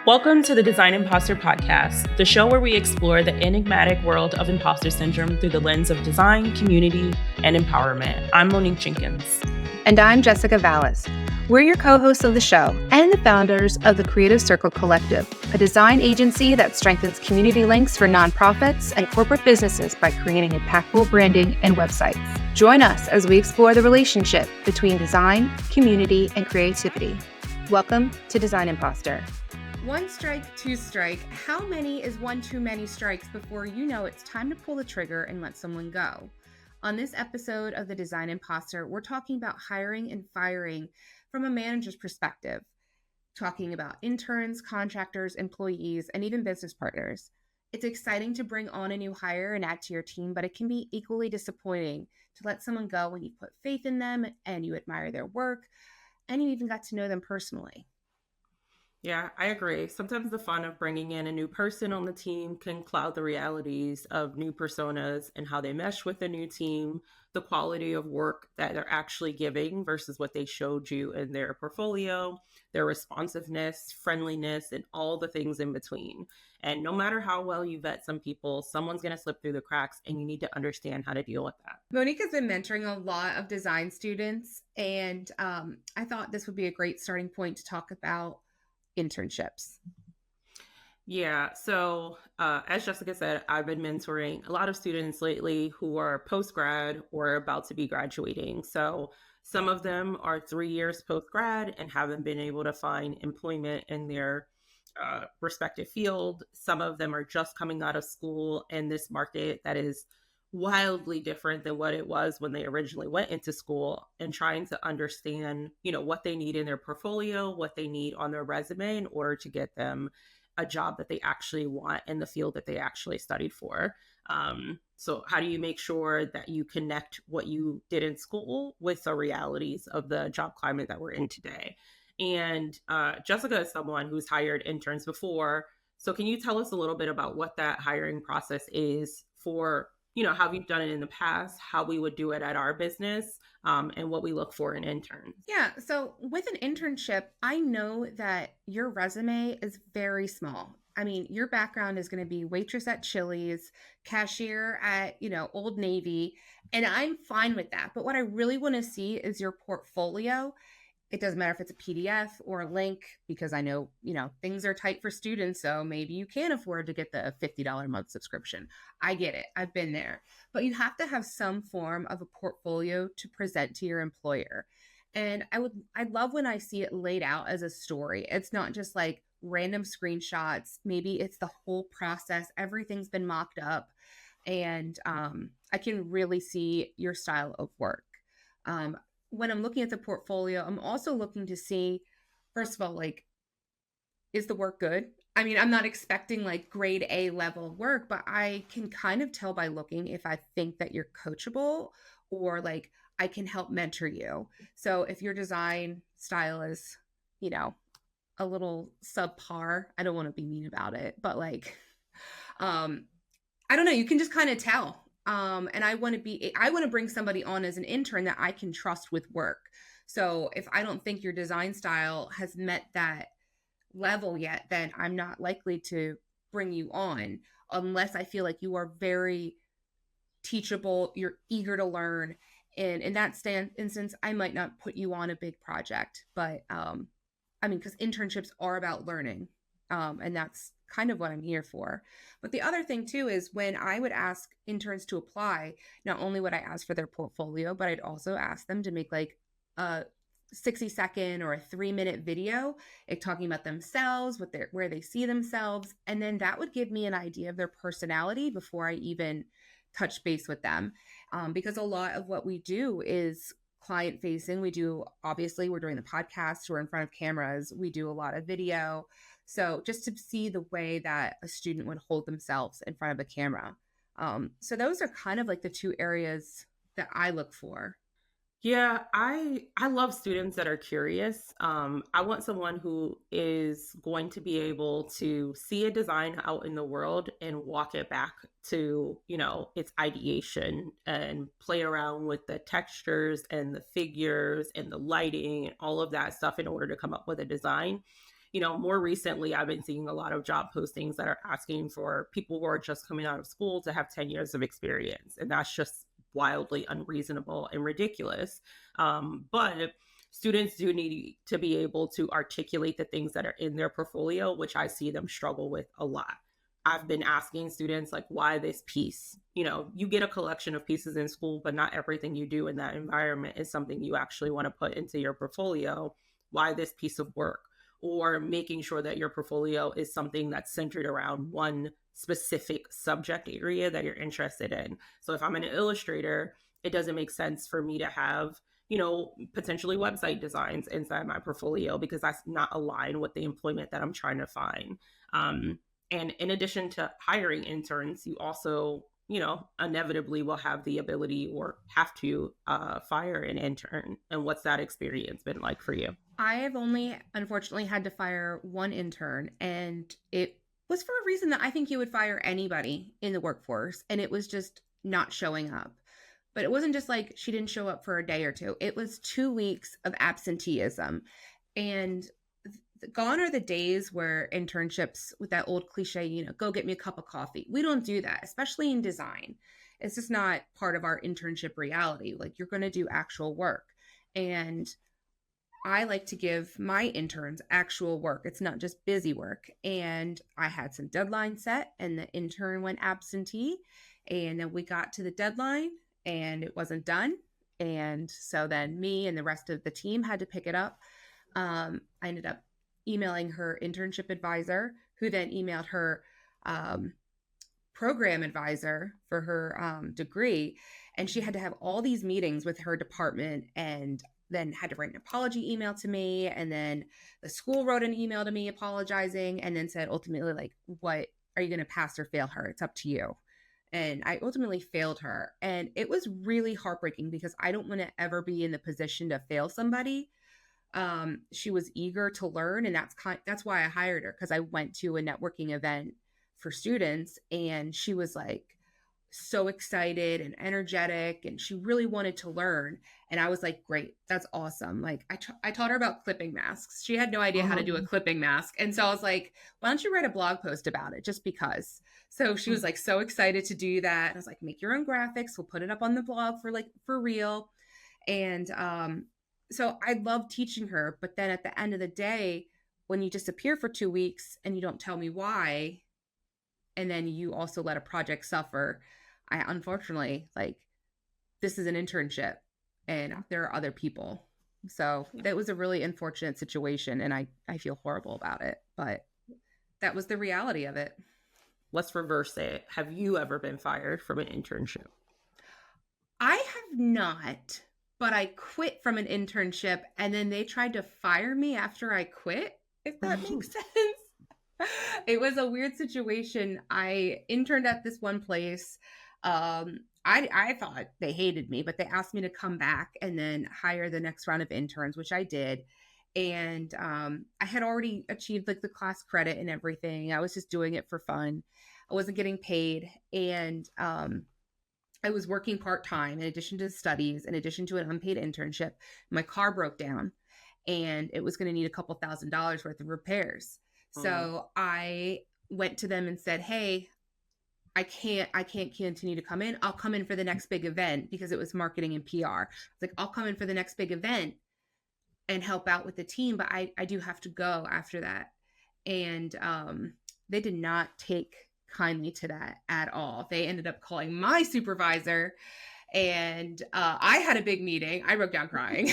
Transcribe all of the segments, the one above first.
Welcome to the Design Impostor podcast, the show where we explore the enigmatic world of imposter syndrome through the lens of design, community, and empowerment. I'm Monique Jenkins. And I'm Jessica Valis. We're your co-hosts of the show and the founders of the Creative Circle Collective, a design agency that strengthens community links for nonprofits and corporate businesses by creating impactful branding and websites. Join us as we explore the relationship between design, community, and creativity. Welcome to Design Impostor. One strike, two strike. How many is one too many strikes before you know it's time to pull the trigger and let someone go? On this episode of the Design Impostor, we're talking about hiring and firing from a manager's perspective, talking about interns, contractors, employees, and even business partners. It's exciting to bring on a new hire and add to your team, but it can be equally disappointing to let someone go when you put faith in them and you admire their work and you even got to know them personally. Yeah, I agree. Sometimes the fun of bringing in a new person on the team can cloud the realities of new personas and how they mesh with the new team, the quality of work that they're actually giving versus what they showed you in their portfolio, their responsiveness, friendliness, and all the things in between. And no matter how well you vet some people, someone's going to slip through the cracks and you need to understand how to deal with that. Monique has been mentoring a lot of design students, and I thought this would be a great starting point to talk about internships. Yeah. So as Jessica said, I've been mentoring a lot of students lately who are post-grad or about to be graduating. So some of them are 3 years post-grad and haven't been able to find employment in their respective field. Some of them are just coming out of school in this market that is wildly different than what it was when they originally went into school, and trying to understand, what they need in their portfolio, what they need on their resume in order to get them a job that they actually want in the field that they actually studied for. So how do you make sure that you connect what you did in school with the realities of the job climate that we're in today? And Jessica is someone who's hired interns before. So can you tell us a little bit about what that hiring process is for, how we've done it in the past, how we would do it at our business, and what we look for in interns? Yeah. So with an internship, I know that your resume is very small. I mean, your background is going to be waitress at Chili's, cashier at, Old Navy, and I'm fine with that. But what I really want to see is your portfolio. It doesn't matter if it's a PDF or a link, because I know, things are tight for students. So maybe you can't afford to get the $50 a month subscription. I get it. I've been there. But you have to have some form of a portfolio to present to your employer. And I love when I see it laid out as a story. It's not just like random screenshots. Maybe it's the whole process. Everything's been mocked up. And I can really see your style of work. When I'm looking at the portfolio, I'm also looking to see, first of all, is the work good? I mean, I'm not expecting grade A level work, but I can kind of tell by looking if I think that you're coachable or I can help mentor you. So if your design style is, a little subpar, I don't want to be mean about it, but I don't know, you can just kind of tell. And I want to bring somebody on as an intern that I can trust with work. So if I don't think your design style has met that level yet, then I'm not likely to bring you on unless I feel like you are very teachable, you're eager to learn. And in that instance, I might not put you on a big project, but because internships are about learning. And that's kind of what I'm here for. But the other thing too is when I would ask interns to apply, not only would I ask for their portfolio, but I'd also ask them to make a 60-second or a 3-minute video, talking about themselves, where they see themselves. And then that would give me an idea of their personality before I even touch base with them. Because a lot of what we do is client facing. We're doing the podcast, we're in front of cameras, we do a lot of video. So just to see the way that a student would hold themselves in front of a camera. So those are kind of the two areas that I look for. Yeah, I love students that are curious. I want someone who is going to be able to see a design out in the world and walk it back to, its ideation and play around with the textures and the figures and the lighting and all of that stuff in order to come up with a design. more recently, I've been seeing a lot of job postings that are asking for people who are just coming out of school to have 10 years of experience. And that's just wildly unreasonable and ridiculous. But students do need to be able to articulate the things that are in their portfolio, which I see them struggle with a lot. I've been asking students, like, why this piece? You get a collection of pieces in school, but not everything you do in that environment is something you actually want to put into your portfolio. Why this piece of work? Or making sure that your portfolio is something that's centered around one specific subject area that you're interested in. So if I'm an illustrator, it doesn't make sense for me to have potentially website designs inside my portfolio, because that's not aligned with the employment that I'm trying to find. And in addition to hiring interns, you also, inevitably will have the ability or have to fire an intern. And what's that experience been like for you? I have only, unfortunately, had to fire one intern, and it was for a reason that I think you would fire anybody in the workforce, and it was just not showing up. But it wasn't just like she didn't show up for a day or two. It was 2 weeks of absenteeism. And gone are the days where internships, with that old cliche, go get me a cup of coffee. We don't do that, especially in design. It's just not part of our internship reality. Like, you're going to do actual work. And I like to give my interns actual work. It's not just busy work. And I had some deadlines set, and the intern went absentee. And then we got to the deadline and it wasn't done. And so then me and the rest of the team had to pick it up. I ended up emailing her internship advisor, who then emailed her program advisor for her degree. And she had to have all these meetings with her department, and then had to write an apology email to me. And then the school wrote an email to me apologizing, and then said, ultimately, like, what are you going to pass or fail her? It's up to you. And I ultimately failed her. And it was really heartbreaking, because I don't want to ever be in the position to fail somebody. She was eager to learn, and that's why I hired her, because I went to a networking event for students, and she was like so excited and energetic, and she really wanted to learn. And I was like, great, that's awesome. Like, I taught her about clipping masks. She had no idea how to do a clipping mask. And so I was like, why don't you write a blog post about it, just because? So she was like so excited to do that. And I was like, make your own graphics. We'll put it up on the blog for real. And so I love teaching her. But then at the end of the day, when you disappear for 2 weeks and you don't tell me why, and then you also let a project suffer, I unfortunately, like, this is an internship and there are other people. So that was a really unfortunate situation, and I feel horrible about it, but that was the reality of it. Let's reverse it. Have you ever been fired from an internship? I have not, but I quit from an internship, and then they tried to fire me after I quit, if that makes sense. It was a weird situation. I interned at this one place. I thought they hated me, but they asked me to come back and then hire the next round of interns, which I did. And I had already achieved like the class credit and everything. I was just doing it for fun. I wasn't getting paid. And I was working part-time in addition to studies, in addition to an unpaid internship. My car broke down, and it was going to need a couple $1,000s worth of repairs. So I went to them and said, hey, I can't continue to come in. I'll come in for the next big event, because it was marketing and PR. I was like, I'll come in for the next big event and help out with the team, but I do have to go after that. And they did not take kindly to that at all. They ended up calling my supervisor, and I had a big meeting. I broke down crying.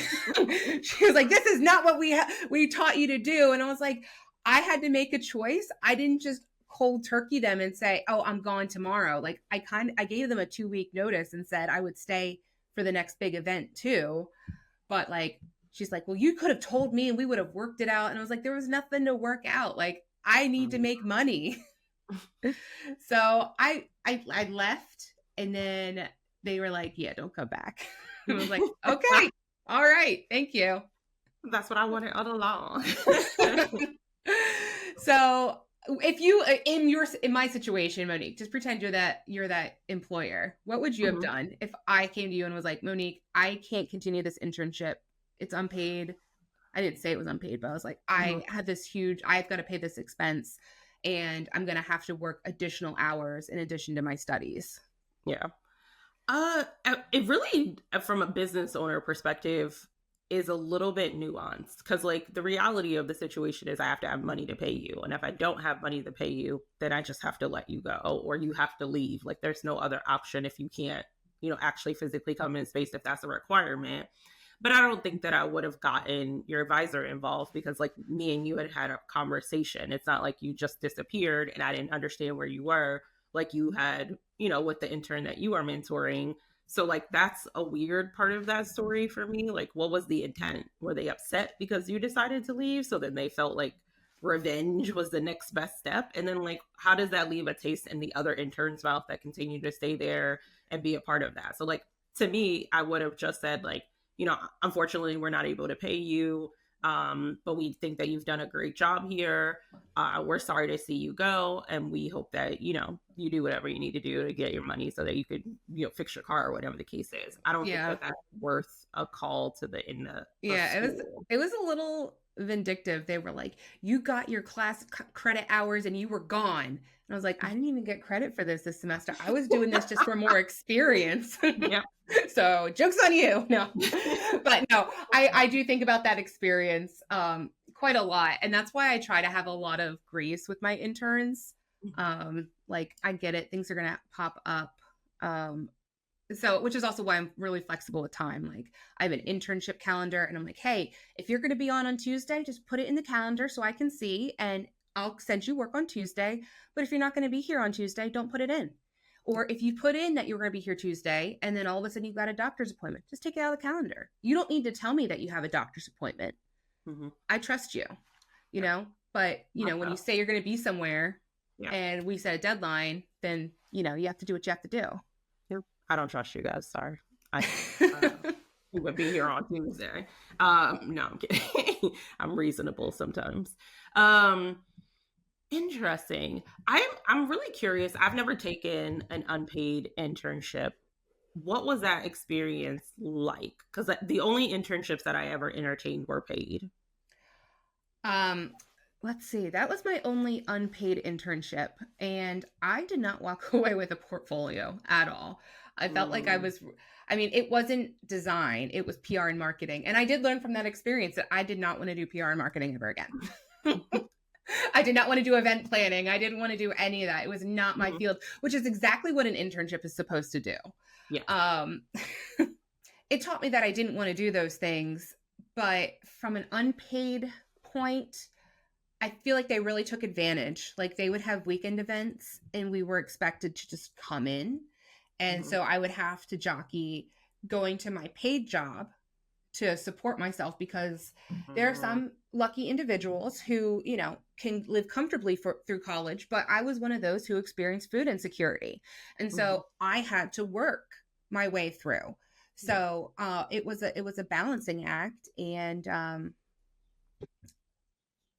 She was like, this is not what we taught you to do. And I was like, I had to make a choice. I didn't just cold turkey them and say, oh, I'm gone tomorrow. Like, I gave them a 2-week notice and said I would stay for the next big event too. But like, she's like, well, you could have told me and we would have worked it out. And I was like, there was nothing to work out. Like, I need to make money. So I left, and then they were like, yeah, don't come back. I was like, okay, all right, thank you. That's what I wanted all along. So if you, in my situation, Monique, just pretend you're that employer. What would you have done if I came to you and was like, Monique, I can't continue this internship. It's unpaid. I didn't say it was unpaid, but I was like, Mhm. I've got to pay this expense and I'm going to have to work additional hours in addition to my studies. Yeah. It really, from a business owner perspective, is a little bit nuanced because, like, the reality of the situation is I have to have money to pay you. And if I don't have money to pay you, then I just have to let you go or you have to leave. Like, there's no other option if you can't, actually physically come in space if that's a requirement. But I don't think that I would have gotten your advisor involved because, like, me and you had had a conversation. It's not like you just disappeared and I didn't understand where you were, like you had, with the intern that you are mentoring. So, like, that's a weird part of that story for me. Like, what was the intent? Were they upset because you decided to leave? So then they felt like revenge was the next best step. And then, like, how does that leave a taste in the other interns' mouth that continue to stay there and be a part of that? So, like, to me, I would have just said, like, unfortunately, we're not able to pay you. But we think that you've done a great job here. We're sorry to see you go. And we hope that, you do whatever you need to do to get your money so that you could, fix your car or whatever the case is. I don't think Yeah. that that's worth a call to the Yeah, school. it was a little vindictive. They were like, "You got your credit hours and you were gone." And I was like, "I didn't even get credit for this semester. I was doing this just for more experience." Yeah. So, joke's on you. No. But no, I do think about that experience quite a lot, and that's why I try to have a lot of grace with my interns. Like, I get it, things are going to pop up. Um so, which is also why I'm really flexible with time. Like, I have an internship calendar and I'm like, hey, if you're going to be on Tuesday, just put it in the calendar so I can see and I'll send you work on Tuesday. But if you're not going to be here on Tuesday, don't put it in. Or if you put in that you're going to be here Tuesday and then all of a sudden you've got a doctor's appointment, just take it out of the calendar. You don't need to tell me that you have a doctor's appointment. Mm-hmm. I trust you, you Yeah. know? But, when you say you're going to be somewhere Yeah. and we set a deadline, then, you have to do what you have to do. I don't trust you guys. Sorry. I you would be here on Tuesday. No, I'm kidding. I'm reasonable sometimes. Um, Interesting. I'm really curious. I've never taken an unpaid internship. What was that experience like? Because the only internships that I ever entertained were paid. Um, let's see. That was my only unpaid internship, and I did not walk away with a portfolio at all. I felt like Mm, it wasn't design, it was PR and marketing. And I did learn from that experience that I did not want to do PR and marketing ever again. I did not want to do event planning. I didn't want to do any of that. It was not my mhm. field, which is exactly what an internship is supposed to do. Yeah. Um, it taught me that I didn't want to do those things, but from an unpaid point, I feel like they really took advantage. Like, they would have weekend events and we were expected to just come in. And Mhm, so I would have to jockey going to my paid job to support myself because there are mhm, some lucky individuals who, can live comfortably through college, but I was one of those who experienced food insecurity. And mhm. so I had to work my way through. Yeah. So it was a balancing act, and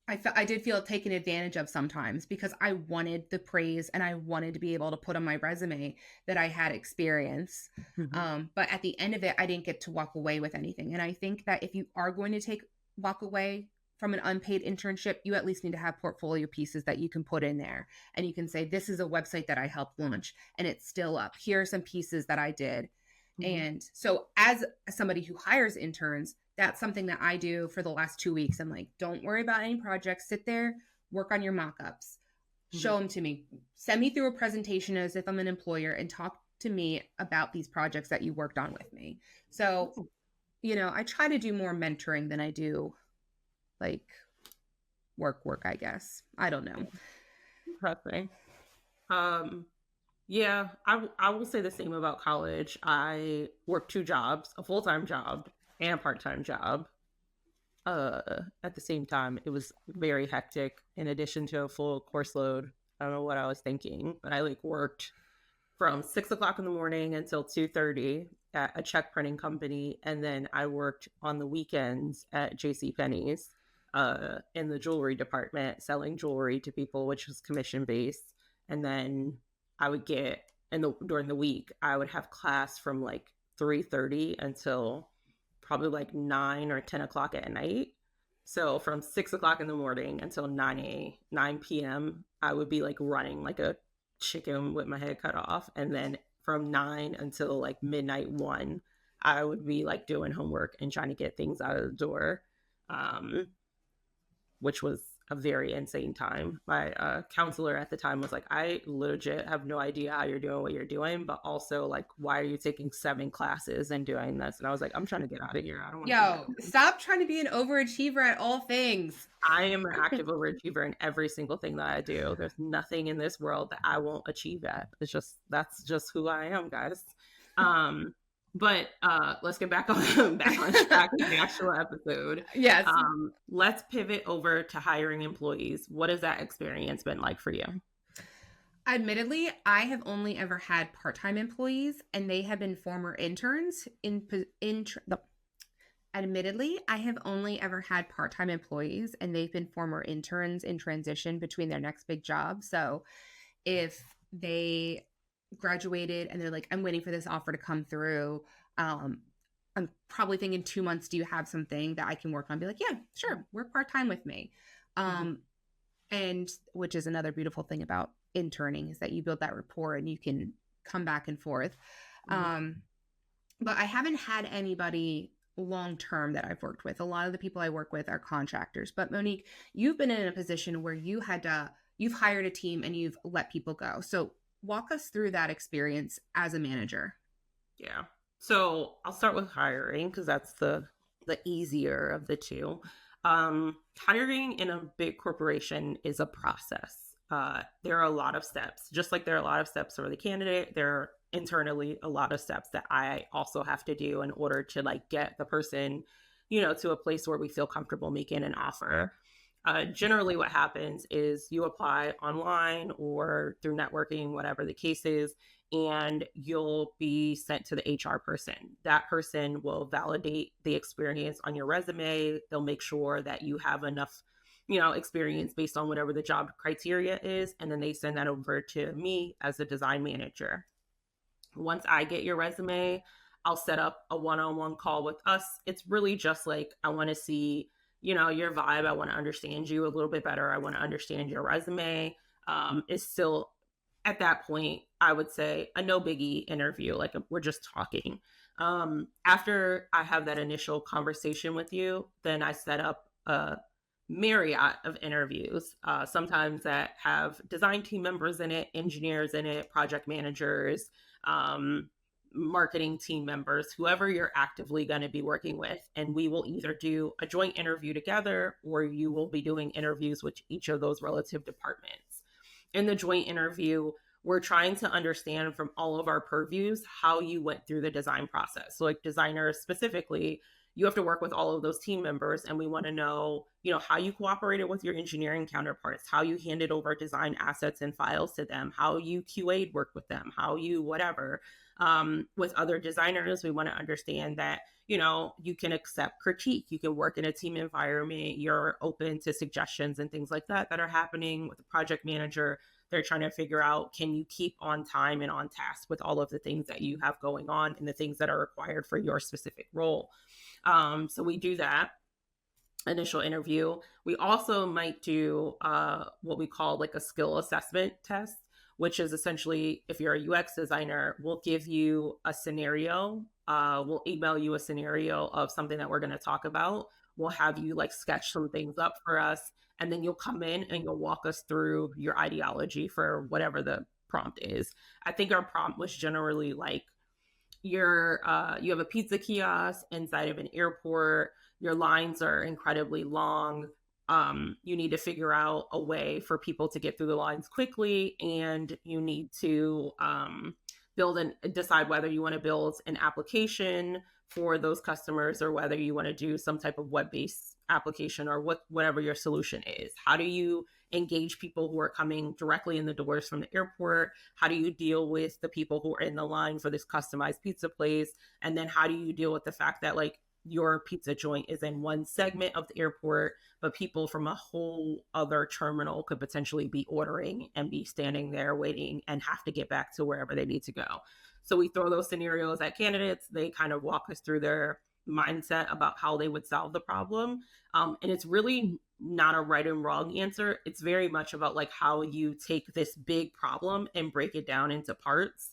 I did feel taken advantage of sometimes because I wanted the praise and I wanted to be able to put on my resume that I had experience. Mhm, But at the end of it, I didn't get to walk away with anything. And I think that if you are going to walk away from an unpaid internship, you at least need to have portfolio pieces that you can put in there. And you can say, this is a website that I helped launch and it's still up. Here are some pieces that I did. mhm. And so, as somebody who hires interns, that's something that I do for the last 2 weeks. I'm like, don't worry about any projects. Sit there, work on your mock-ups, Mhm. show them to me, send me through a presentation as if I'm an employer, and talk to me about these projects that you worked on with me. So, That's I try to do more mentoring than I do like work, I guess. I don't know. interesting. Um, yeah, I will say the same about college. I worked two jobs, a full-time job and a part-time job. At the same time, it was very hectic in addition to a full course load. I don't know what I was thinking, but I, like, worked from 6 o'clock in the morning until 2:30 at a check printing company, and then I worked on the weekends at J.C. Penney's in the jewelry department, selling jewelry to people, which was commission based. And then I would get during the week, I would have class from like 3:30 until probably like 9 or 10 o'clock at night. So from 6 o'clock in the morning until 9 p.m., I would be like running like a chicken with my head cut off. And then from 9 until like midnight 1, I would be like doing homework and trying to get things out of the door, um, which was a very insane time. My counselor at the time was like, I legit have no idea how you're doing what you're doing, but also like, why are you taking 7 classes and doing this? And I was like, I'm trying to get out of here. I don't want to be back Yo, home. stop trying to be an overachiever at all things. I am an active overachiever in every single thing that I do. There's nothing in this world that I won't achieve at. It's just that's just who I am, guys. Um, but let's get back on back on track with the actual episode. Yes. Let's pivot over to hiring employees. What has that experience been like for you? Admittedly, I have only ever had part-time employees, and they have been former interns Admittedly, I have only ever had part-time employees, and they've been former interns in transition between their next big job. So if they graduated and they're like, I'm waiting for this offer to come through, I'm probably thinking 2 months, do you have something that I can work on? Be like, yeah, sure, work part-time with me. And which is another beautiful thing about interning, is that you build that rapport and you can come back and forth. But I haven't had anybody long term that I've worked with. A lot of the people I work with are contractors. But Monique, you've been in a position where you've hired a team and you've let people go. So walk us through that experience as a manager. Yeah. So I'll start with hiring because that's the easier of the two. Hiring in a big corporation is a process. There are a lot of steps, just like there are a lot of steps for the candidate. There are internally a lot of steps that I also have to do in order to like get the person, to a place where we feel comfortable making an offer. Generally what happens is you apply online or through networking, whatever the case is, and you'll be sent to the HR person. That person will validate the experience on your resume. They'll make sure that you have enough, experience based on whatever the job criteria is. And then they send that over to me as a design manager. Once I get your resume, I'll set up a one-on-one call with us. It's really just like, I want to see, your vibe. I want to understand you a little bit better. I want to understand your resume. It's still at that point, I would say a no biggie interview. Like we're just talking. After I have that initial conversation with you, then I set up a myriad of interviews, sometimes that have design team members in it, engineers in it, project managers, marketing team members, whoever you're actively going to be working with. And we will either do a joint interview together, or you will be doing interviews with each of those relative departments. In the joint interview, we're trying to understand from all of our purviews how you went through the design process. So like designers specifically, you have to work with all of those team members, and we want to know, how you cooperated with your engineering counterparts, how you handed over design assets and files to them, how you QA'd work with them, how you whatever. With other designers, we want to understand that, you can accept critique, you can work in a team environment, you're open to suggestions and things like that are happening. With the project manager, they're trying to figure out, can you keep on time and on task with all of the things that you have going on and the things that are required for your specific role. So we do that initial interview. We also might do what we call like a skill assessment test, which is essentially, if you're a UX designer, we'll give you a scenario. We'll email you a scenario of something that we're going to talk about. We'll have you like sketch some things up for us, and then you'll come in and you'll walk us through your ideology for whatever the prompt is. I think our prompt was generally like, you have a pizza kiosk inside of an airport. Your lines are incredibly long. You need to figure out a way for people to get through the lines quickly, and you need to decide whether you want to build an application for those customers or whether you want to do some type of web-based application or whatever your solution is. How do you engage people who are coming directly in the doors from the airport? How do you deal with the people who are in the line for this customized pizza place? And then how do you deal with the fact that like your pizza joint is in one segment of the airport, but people from a whole other terminal could potentially be ordering and be standing there waiting and have to get back to wherever they need to go. So we throw those scenarios at candidates. They kind of walk us through their mindset about how they would solve the problem. And it's really not a right and wrong answer. It's very much about like how you take this big problem and break it down into parts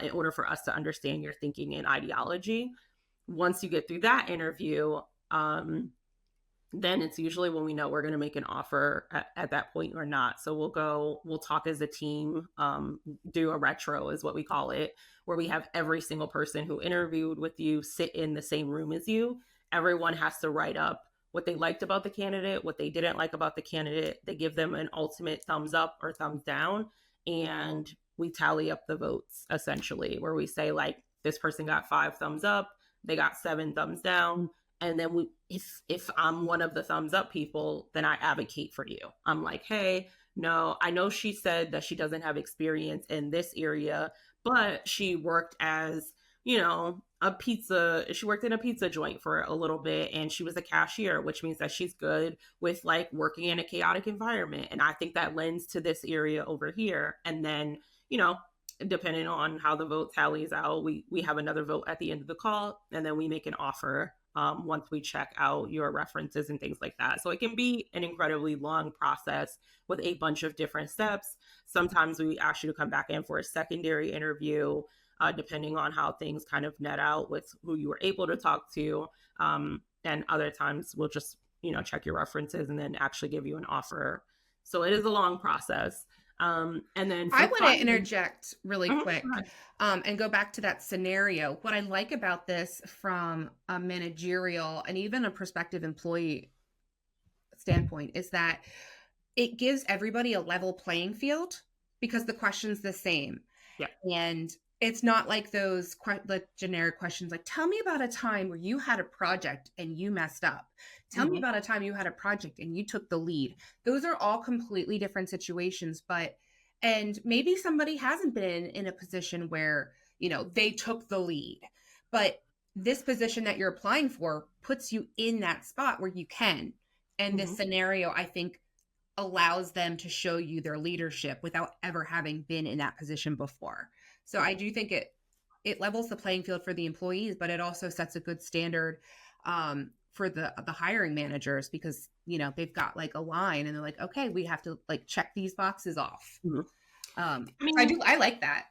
in order for us to understand your thinking and ideology. Once you get through that interview, then it's usually when we know we're going to make an offer at that point or not. So we'll talk as a team, do a retro is what we call it, where we have every single person who interviewed with you sit in the same room as you. Everyone has to write up what they liked about the candidate, what they didn't like about the candidate. They give them an ultimate thumbs up or thumbs down, and we tally up the votes essentially, where we say like this person got 5 thumbs up, they got 7 thumbs down. And then if I'm one of the thumbs up people, then I advocate for you. I'm like, hey, no, I know she said that she doesn't have experience in this area, but she worked as, she worked in a pizza joint for a little bit, and she was a cashier, which means that she's good with like working in a chaotic environment. And I think that lends to this area over here. And then, depending on how the vote tallies out, we have another vote at the end of the call, and then we make an offer once we check out your references and things like that. So it can be an incredibly long process with a bunch of different steps. Sometimes we ask you to come back in for a secondary interview, depending on how things kind of net out with who you were able to talk to. And other times we'll just, check your references and then actually give you an offer. So it is a long process. And then I want to interject really quick and go back to that scenario. What I like about this from a managerial and even a prospective employee standpoint is that it gives everybody a level playing field because the question's the same. Yeah. And it's not like those generic questions like, tell me about a time where you had a project and you messed up. Tell me about a time you had a project and you took the lead. Those are all completely different situations, and maybe somebody hasn't been in a position where, they took the lead, but this position that you're applying for puts you in that spot where you can. And this scenario, I think, allows them to show you their leadership without ever having been in that position before. So I do think it levels the playing field for the employees, but it also sets a good standard for the hiring managers because, they've got like a line and they're like, okay, we have to like check these boxes off. I like that.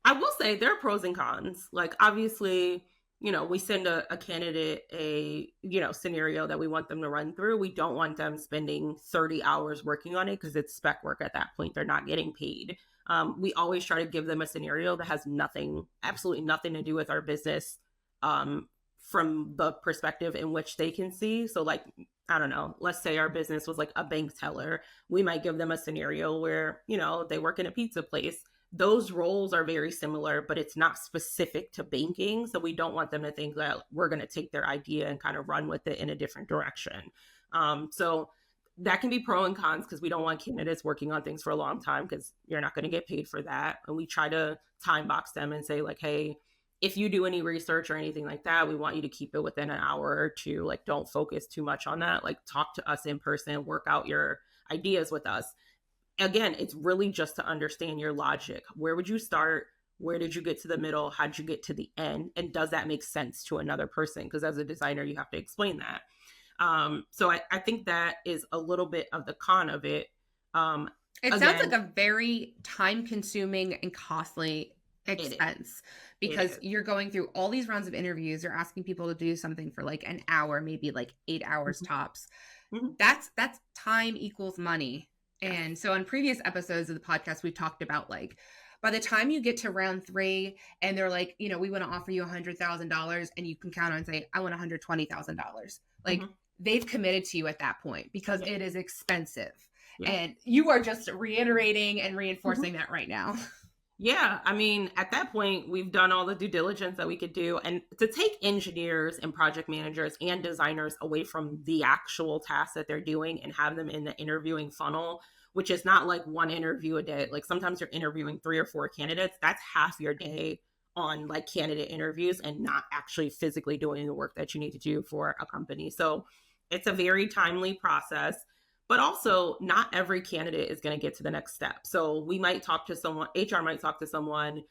I will say there are pros and cons. Like obviously, we send a candidate a, scenario that we want them to run through. We don't want them spending 30 hours working on it because it's spec work at that point. They're not getting paid. We always try to give them a scenario that has absolutely nothing to do with our business from the perspective in which they can see. So like, I don't know, let's say our business was like a bank teller. We might give them a scenario where, they work in a pizza place. Those roles are very similar, but it's not specific to banking. So we don't want them to think that we're going to take their idea and kind of run with it in a different direction. So that can be pro and cons because we don't want candidates working on things for a long time because you're not going to get paid for that. And we try to time box them and say like, hey, if you do any research or anything like that, we want you to keep it within an hour or two. Like, don't focus too much on that. Like, talk to us in person, work out your ideas with us. Again, it's really just to understand your logic. Where would you start? Where did you get to the middle? How did you get to the end? And does that make sense to another person? Because as a designer, you have to explain that. So I think that is a little bit of the con of it. It sounds like a very time-consuming and costly expense because you're going through all these rounds of interviews. You're asking people to do something for like an hour, maybe like 8 hours tops. That's time equals money. And so on previous episodes of the podcast, we've talked about like, by the time you get to round 3 and they're like, we want to offer you $100,000 and you can count on say, I want $120,000. Like they've committed to you at that point because it is expensive. And you are just reiterating and reinforcing that right now. Yeah. I mean, at that point, we've done all the due diligence that we could do. And to take engineers and project managers and designers away from the actual tasks that they're doing and have them in the interviewing funnel, which is not like one interview a day. Like sometimes you're interviewing 3 or 4 candidates. That's half your day on like candidate interviews and not actually physically doing the work that you need to do for a company. So it's a very timely process. But also, not every candidate is going to get to the next step. So we might talk to someone, HR might talk to someone,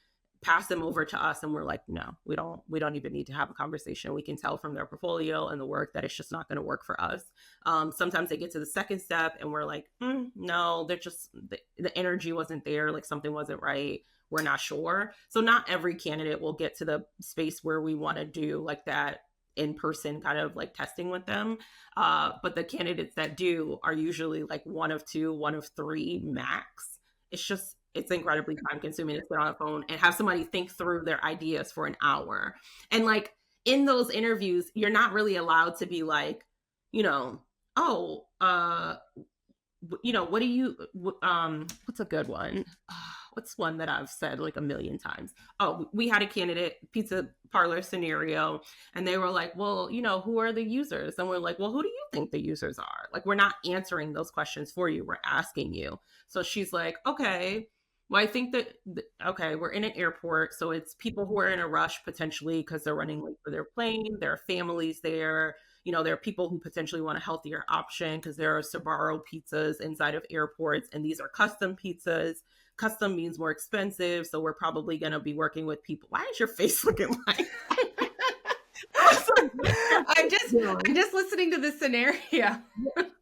pass them over to us, and we're like, no, we don't even need to have a conversation. We can tell from their portfolio and the work that it's just not going to work for us. Sometimes they get to the second step and we're like, no, they're just the energy wasn't there, like something wasn't right, we're not sure. So not every candidate will get to the space where we want to do like that in-person kind of like testing with them, but the candidates that do are usually like one of two, one of three max. It's incredibly time consuming to sit on a phone and have somebody think through their ideas for an hour. And like in those interviews, you're not really allowed to be like, oh, what do you, what's a good one? What's one that I've said like a million times? Oh, we had a candidate pizza parlor scenario, and they were like, well, who are the users? And we're like, well, who do you think the users are? Like, we're not answering those questions for you. We're asking you. So she's like, okay, well, I think that, okay, we're in an airport. So it's people who are in a rush potentially because they're running late for their plane. There are families there. There are people who potentially want a healthier option because there are Sbarro pizzas inside of airports, and these are custom pizzas. Custom means more expensive. So we're probably going to be working with people. Why is your face looking like I'm just listening to this scenario.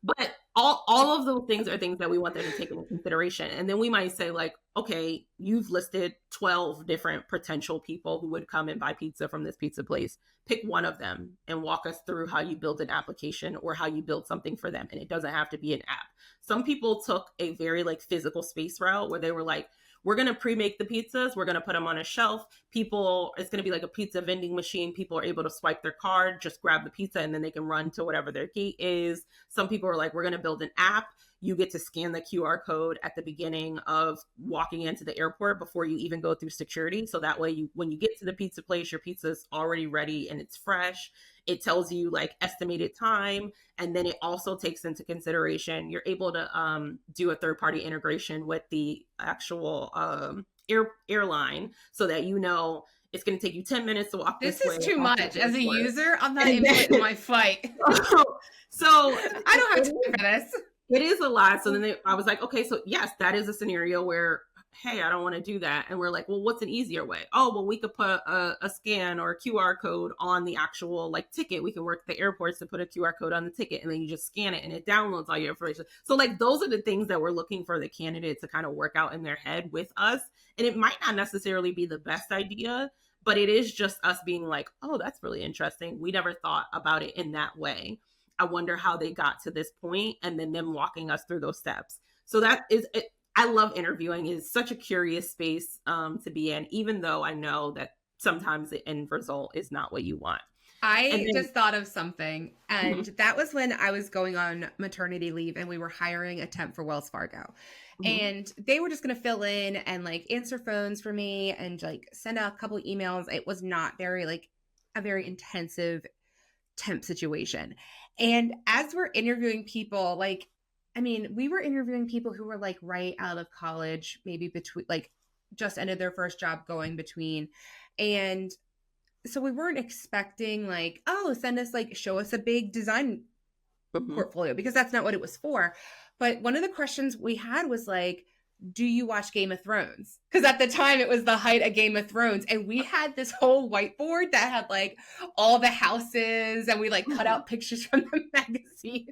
But all of those things are things that we want them to take into consideration. And then we might say like, okay, you've listed 12 different potential people who would come and buy pizza from this pizza place. Pick one of them and walk us through how you build an application or how you build something for them. And it doesn't have to be an app. Some people took a very like physical space route where they were like, we're going to pre-make the pizzas. We're going to put them on a shelf. It's going to be like a pizza vending machine. People are able to swipe their card, just grab the pizza, and then they can run to whatever their gate is. Some people are like, we're going to build an app. You get to scan the QR code at the beginning of walking into the airport before you even go through security. So that way, when you get to the pizza place, your pizza is already ready and it's fresh. It tells you like estimated time. And then it also takes into consideration, you're able to do a third-party integration with the actual airline so that it's going to take you 10 minutes to walk this way. This is too much. As a user, I'm not inputting my flight. So I don't have time for this. It is a lot. So then I was like, okay, so yes, that is a scenario where, hey, I don't want to do that. And we're like, well, what's an easier way? Oh, well, we could put a scan or a QR code on the actual like ticket. We can work the airports to put a QR code on the ticket, and then you just scan it and it downloads all your information. So like those are the things that we're looking for the candidate to kind of work out in their head with us. And it might not necessarily be the best idea, but it is just us being like, oh, that's really interesting. We never thought about it in that way. I wonder how they got to this point, and then them walking us through those steps. So that is it. I love interviewing. It's such a curious space to be in, even though I know that sometimes the end result is not what you want. I just thought of something, and that was when I was going on maternity leave and we were hiring a temp for Wells Fargo. And they were just going to fill in and like answer phones for me and like send out a couple of emails. It was not very like a very intensive temp situation. And as we're interviewing people, like, I mean, we were interviewing people who were like right out of college, maybe between like just ended their first job going between. And so we weren't expecting like, oh, show us a big design portfolio, because that's not what it was for. But one of the questions we had was like, do you watch Game of Thrones? Because at the time it was the height of Game of Thrones. And we had this whole whiteboard that had like all the houses, and we like cut out pictures from the magazines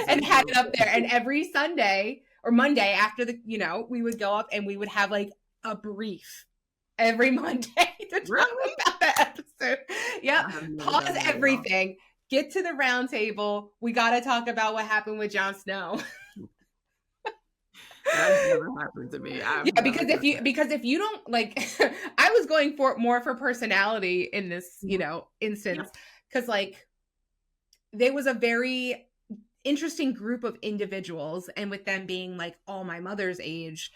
and had it up there. And every Sunday or Monday after we would go up and we would have like a brief every Monday to talk about the episode. Yep. Pause everything. Get to the round table. We got to talk about what happened with Jon Snow. That's never happened to me. Yeah, because if you don't like, I was going more for personality in this, instance, because like there was a very interesting group of individuals, and with them being like all my mother's age,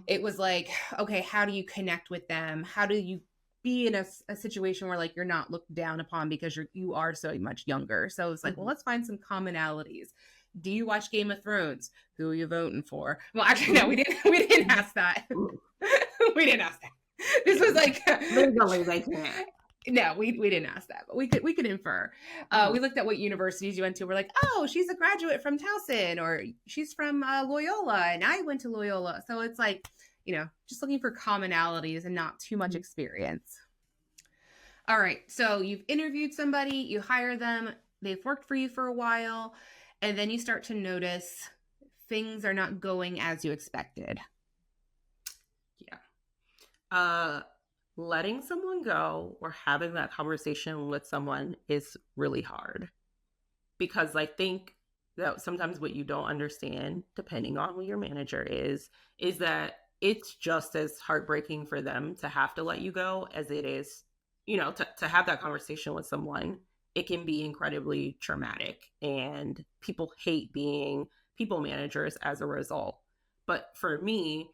it was like, okay, how do you connect with them? How do you be in a situation where like you're not looked down upon because you are so much younger? So it was like, well, let's find some commonalities. Do you watch Game of Thrones? Who are you voting for? Well, actually, no, we didn't ask that. We didn't ask that. This was like legally they can't. No, we didn't ask that, but we could infer. We looked at what universities you went to. We're like, oh, she's a graduate from Towson, or she's from Loyola, and I went to Loyola. So it's like, just looking for commonalities and not too much experience. All right. So you've interviewed somebody, you hire them, they've worked for you for a while, and then you start to notice things are not going as you expected. Yeah. Letting someone go or having that conversation with someone is really hard, because I think that sometimes what you don't understand, depending on who your manager is that it's just as heartbreaking for them to have to let you go as it is, to have that conversation with someone. It can be incredibly traumatic, and people hate being people managers as a result. But for me,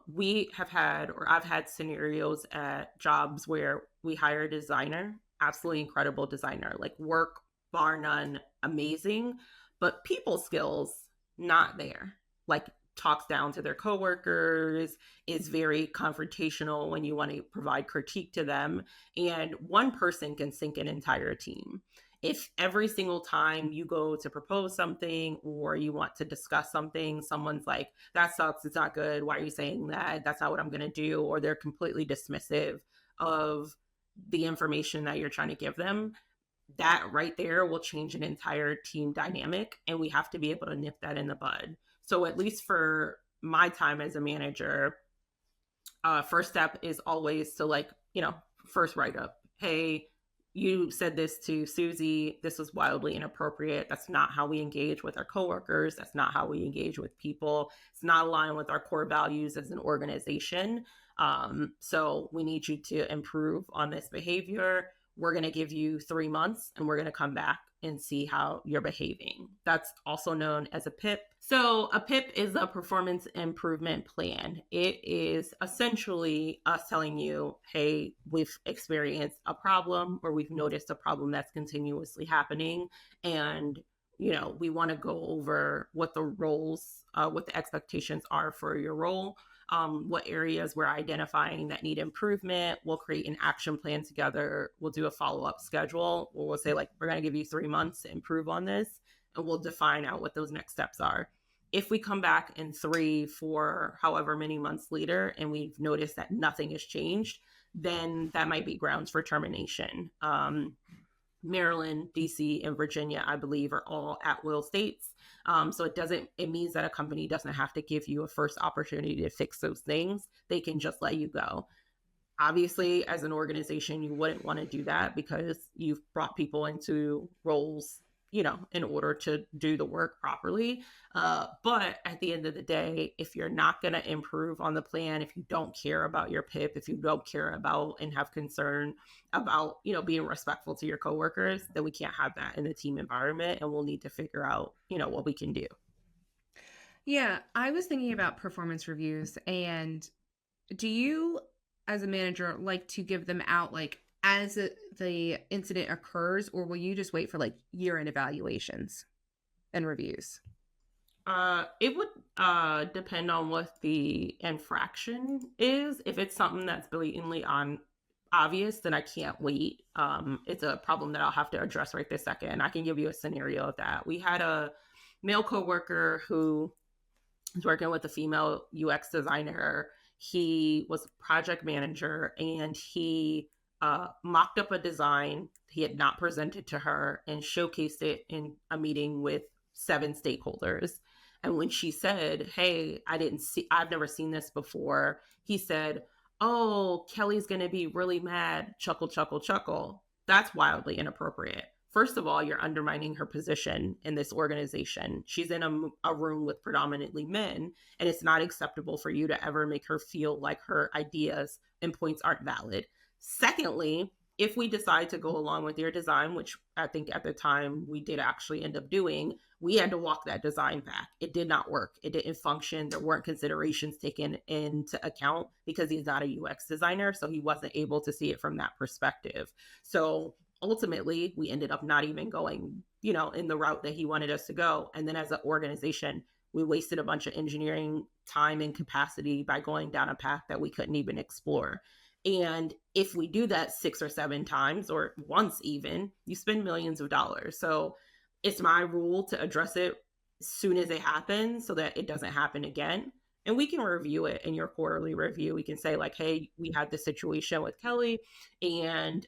we have had, or I've had scenarios at jobs where we hire a designer, absolutely incredible designer, like work bar none, amazing, but people skills not there. Like talks down to their coworkers, is very confrontational when you want to provide critique to them, and one person can sink an entire team. If every single time you go to propose something or you want to discuss something, someone's like, that sucks, it's not good, why are you saying that? That's not what I'm going to do. Or they're completely dismissive of the information that you're trying to give them, that right there will change an entire team dynamic. And we have to be able to nip that in the bud. So at least for my time as a manager, first step is always to first write up, hey, you said this to Susie, this was wildly inappropriate. That's not how we engage with our coworkers. That's not how we engage with people. It's not aligned with our core values as an organization. So we need you to improve on this behavior. We're going to give you 3 months and we're going to come back and see how you're behaving. That's also known as a PIP. So a PIP is a performance improvement plan. It is essentially us telling you, hey, we've experienced a problem, or we've noticed a problem that's continuously happening. And, we want to go over what the roles, what the expectations are for your role. What areas we're identifying that need improvement. We'll create an action plan together. We'll do a follow-up schedule where we'll say, we're going to give you 3 months to improve on this, and we'll define out what those next steps are. If we come back in 3, 4, however many months later, and we've noticed that nothing has changed, then that might be grounds for termination. Maryland, DC, and Virginia, I believe, are all at-will states. So it means that a company doesn't have to give you a first opportunity to fix those things. They can just let you go. Obviously, as an organization, you wouldn't want to do that because you've brought people into roles, in order to do the work properly. But at the end of the day, if you're not going to improve on the plan, if you don't care about your PIP, if you don't care about and have concern about, being respectful to your coworkers, then we can't have that in the team environment, and we'll need to figure out, what we can do. Yeah, I was thinking about performance reviews, and do you, as a manager, like to give them out as the incident occurs, or will you just wait for year-end evaluations and reviews? It would depend on what the infraction is. If it's something that's blatantly obvious, then I can't wait. It's a problem that I'll have to address right this second. I can give you a scenario of that. We had a male coworker who was working with a female UX designer. He was a project manager, and he mocked up a design he had not presented to her and showcased it in a meeting with 7 stakeholders. And when she said, hey, I've never seen this before, he said, oh, Kelly's going to be really mad. Chuckle, chuckle, chuckle. That's wildly inappropriate. First of all, you're undermining her position in this organization. She's in a room with predominantly men, and it's not acceptable for you to ever make her feel like her ideas and points aren't valid. Secondly, if we decide to go along with your design, which I think at the time we did actually end up doing, we had to walk that design back. It did not work. It didn't function. There weren't considerations taken into account because he's not a UX designer, so he wasn't able to see it from that perspective. So ultimately, we ended up not even going, in the route that he wanted us to go. And then as an organization, we wasted a bunch of engineering time and capacity by going down a path that we couldn't even explore. And if we do that 6 or 7 times, or once even, you spend millions of dollars. So it's my rule to address it as soon as it happens so that it doesn't happen again. And we can review it in your quarterly review. We can say like, hey, we had this situation with Kelly, and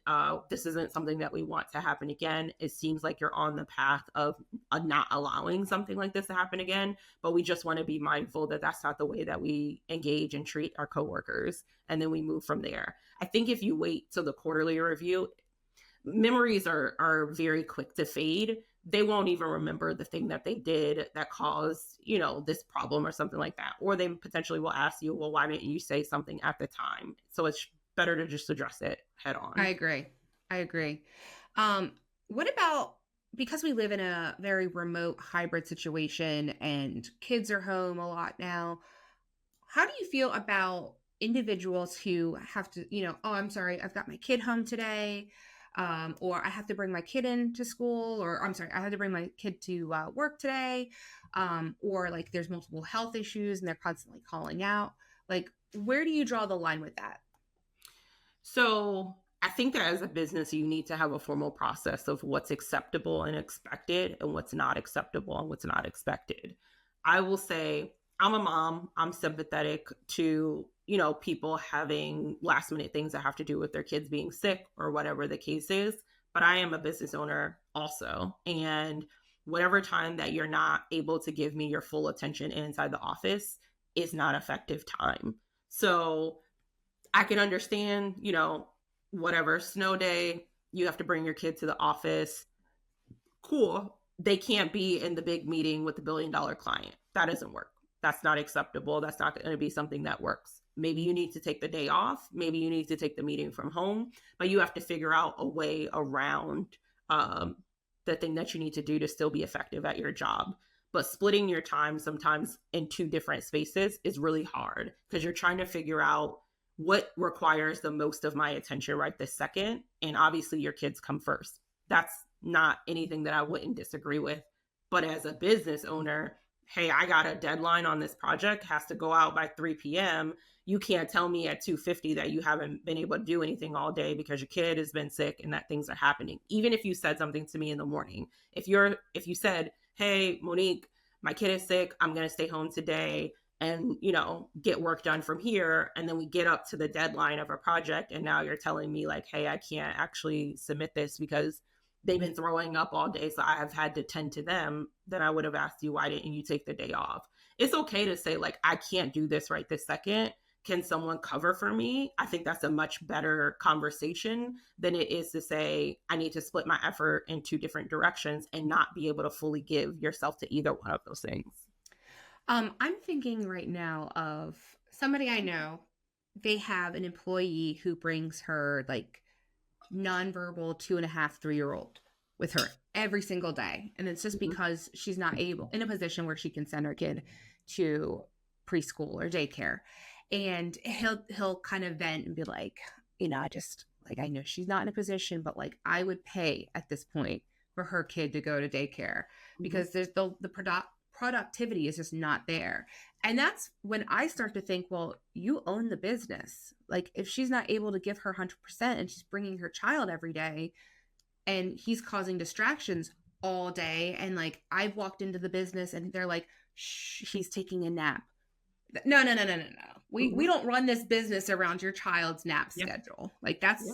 this isn't something that we want to happen again. It seems like you're on the path of not allowing something like this to happen again, but we just want to be mindful that that's not the way that we engage and treat our coworkers. And then we move from there. I think if you wait till the quarterly review, memories are very quick to fade. They won't even remember the thing that they did that caused, this problem or something like that. Or they potentially will ask you, well, why didn't you say something at the time? So it's better to just address it head on. I agree. What about, because we live in a very remote hybrid situation and kids are home a lot now, how do you feel about individuals who have to, oh, I'm sorry, I've got my kid home today, or I have to bring my kid into school, or I'm sorry, I have to bring my kid to work today, or like there's multiple health issues and they're constantly calling out. Like, where do you draw the line with that? So I think that as a business, you need to have a formal process of what's acceptable and expected and what's not acceptable and what's not expected. I will say I'm a mom. I'm sympathetic to, people having last minute things that have to do with their kids being sick or whatever the case is. But I am a business owner also. And whatever time that you're not able to give me your full attention inside the office is not effective time. So I can understand, whatever snow day, you have to bring your kid to the office. Cool. They can't be in the big meeting with the $1 billion client. That doesn't work. That's not acceptable. That's not going to be something that works. Maybe you need to take the day off. Maybe you need to take the meeting from home, but you have to figure out a way around the thing that you need to do to still be effective at your job. But splitting your time sometimes in two different spaces is really hard because you're trying to figure out what requires the most of my attention right this second. And obviously your kids come first. That's not anything that I wouldn't disagree with. But as a business owner, hey, I got a deadline on this project, has to go out by 3 p.m. You can't tell me at 2:50 that you haven't been able to do anything all day because your kid has been sick and that things are happening. Even if you said something to me in the morning, if you said, hey, Monique, my kid is sick, I'm going to stay home today and, get work done from here. And then we get up to the deadline of a project. And now you're telling me like, hey, I can't actually submit this because they've been throwing up all day, so I have had to tend to them. Then I would have asked you, why didn't you take the day off? It's okay to say like, I can't do this right this second. Can someone cover for me? I think that's a much better conversation than it is to say, I need to split my effort in two different directions and not be able to fully give yourself to either one of those things. I'm thinking right now of somebody I know. They have an employee who brings her like nonverbal 2.5, 3-year-old with her every single day. And it's just because she's not able in a position where she can send her kid to preschool or daycare. And he'll kind of vent and be like, I just like, I know she's not in a position, but like I would pay at this point for her kid to go to daycare because there's the productivity is just not there. And that's when I start to think, well, you own the business. Like if she's not able to give her 100% and she's bringing her child every day and he's causing distractions all day. And like I've walked into the business and they're like, shh, he's taking a nap. No. We don't run this business around your child's nap schedule. Like that's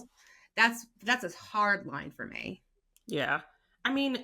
a hard line for me. Yeah. I mean,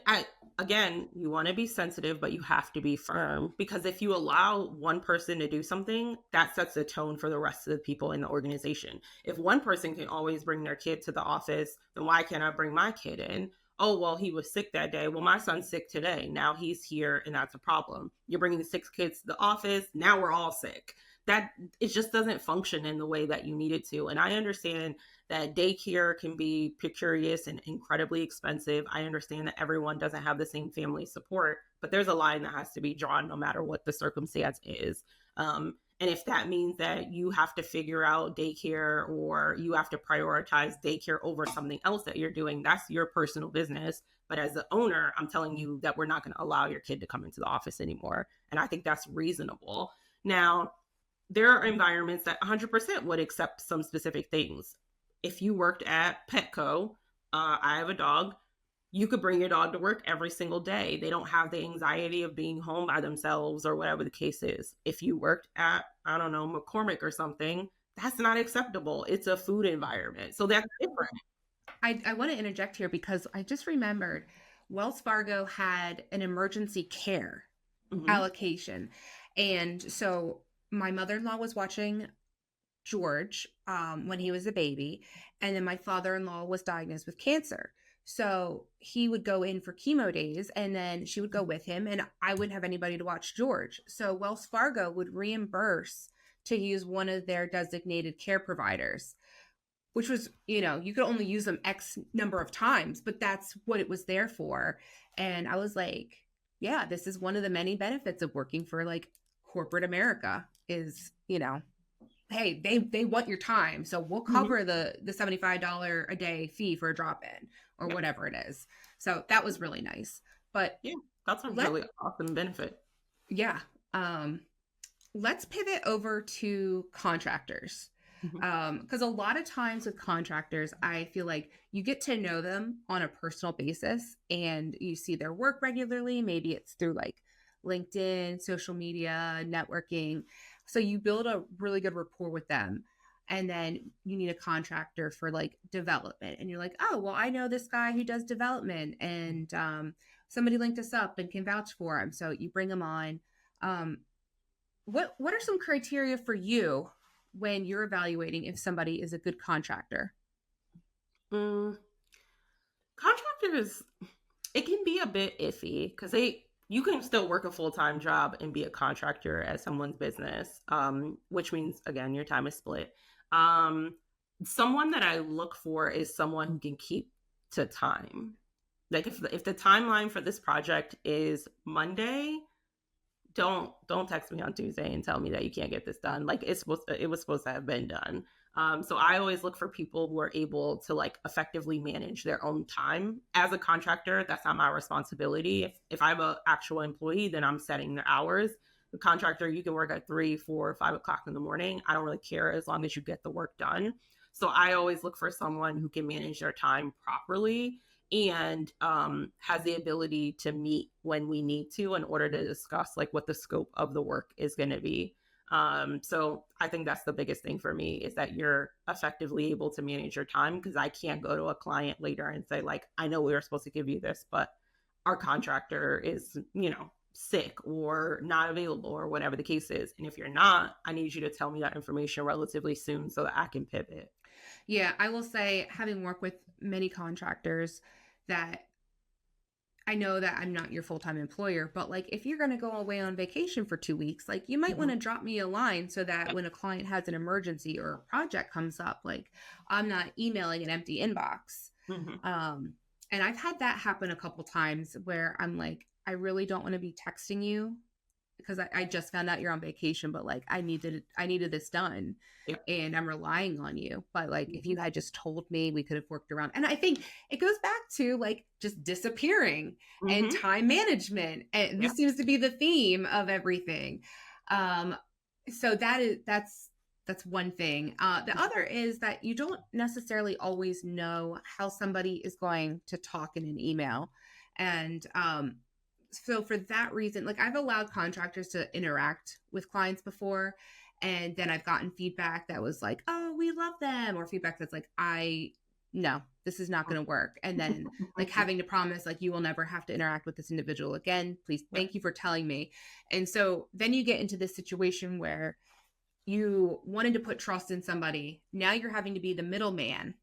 again, you want to be sensitive, but you have to be firm because if you allow one person to do something, that sets the tone for the rest of the people in the organization. If one person can always bring their kid to the office, then why can't I bring my kid in? Oh, well, he was sick that day. Well, my son's sick today. Now he's here and that's a problem. You're bringing 6 kids to the office. Now we're all sick. That it just doesn't function in the way that you need it to. And I understand that daycare can be precarious and incredibly expensive. I understand that everyone doesn't have the same family support, but there's a line that has to be drawn no matter what the circumstance is. And if that means that you have to figure out daycare or you have to prioritize daycare over something else that you're doing, that's your personal business. But as the owner, I'm telling you that we're not going to allow your kid to come into the office anymore. And I think that's reasonable. Now, there are environments that 100% would accept some specific things. If you worked at Petco, I have a dog, you could bring your dog to work every single day. They don't have the anxiety of being home by themselves or whatever the case is. If you worked at, I don't know, McCormick or something, that's not acceptable. It's a food environment. So that's different. I want to interject here because I just remembered Wells Fargo had an emergency care Hmm. allocation. And so my mother in law was watching George when he was a baby. And then my father in law was diagnosed with cancer. So he would go in for chemo days and then she would go with him, and I wouldn't have anybody to watch George. So Wells Fargo would reimburse to use one of their designated care providers, which was, you could only use them X number of times, but that's what it was there for. And I was like, yeah, this is one of the many benefits of working for like corporate America is, hey, they want your time. So we'll Hmm. cover the $75 a day fee for a drop in or Yep. whatever it is. So that was really nice. But Yeah. That's a let really awesome benefit. yeah. Um let's pivot over to contractors. Hmm. Because a lot of times with contractors, I feel like you get to know them on a personal basis and you see their work regularly. Maybe it's through like LinkedIn, social media, networking. So you build a really good rapport with them. And then you need a contractor for like development. And you're like, oh, well, I know this guy who does development, and somebody linked us up and can vouch for him. So you bring him on. Um, what are some criteria for you when you're evaluating if somebody is a good contractor? Mm, contractors, it can be a bit iffy because you can still work a full-time job and be a contractor at someone's business, which means again your time is split. Um, Someone that I look for is someone who can keep to time. Like if the timeline for this project is Monday, don't text me on Tuesday and tell me that you can't get this done. Like it was supposed to have been done. So I always look for people who are able to like effectively manage their own time. As a contractor, that's not my responsibility. If I'm an actual employee, then I'm setting their hours. The contractor, you can work at 3, 4, 5 o'clock in the morning. I don't really care as long as you get the work done. So I always look for someone who can manage their time properly and has the ability to meet when we need to in order to discuss like what the scope of the work is going to be. So I think that's the biggest thing for me is that you're effectively able to manage your time, because I can't go to a client later and say like, I know we were supposed to give you this, but our contractor is, sick or not available or whatever the case is. And if you're not, I need you to tell me that information relatively soon so that I can pivot. Yeah, I will say, having worked with many contractors, that I know that I'm not your full time employer, but like if you're going to go away on vacation for 2 weeks, like you might want Mm-hmm. to drop me a line so that Yep. when a client has an emergency or a project comes up, like I'm not emailing an empty inbox. Mm-hmm. Um, and I've had that happen a couple times where I'm like, I really don't want to be texting you because I just found out you're on vacation, but like I needed this done Yep. and I'm relying on you. But like if Mm-hmm. you had just told me, we could have worked around. And I think it goes back to like just disappearing and Mm-hmm. time management. And Yep. this seems to be the theme of everything. Um, so that's one thing. The other is that you don't necessarily always know how somebody is going to talk in an email. And so for that reason, like I've allowed contractors to interact with clients before, and then I've gotten feedback that was like, oh, we love them, or feedback that's like, I no, this is not going to work. And then like having to promise like you will never have to interact with this individual again, please, Yep. thank you for telling me. And so then you get into this situation where you wanted to put trust in somebody, now you're having to be the middleman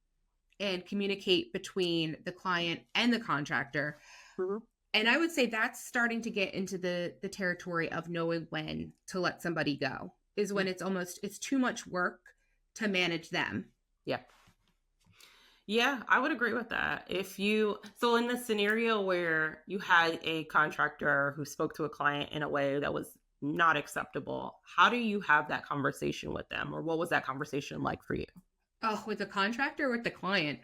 and communicate between the client and the contractor. Mhm. And I would say that's starting to get into the territory of knowing when to let somebody go, is when it's too much work to manage them. Yeah. Yeah, I would agree with that. So in the scenario where you had a contractor who spoke to a client in a way that was not acceptable, how do you have that conversation with them? Or what was that conversation like for you? Oh, with the contractor or with the client?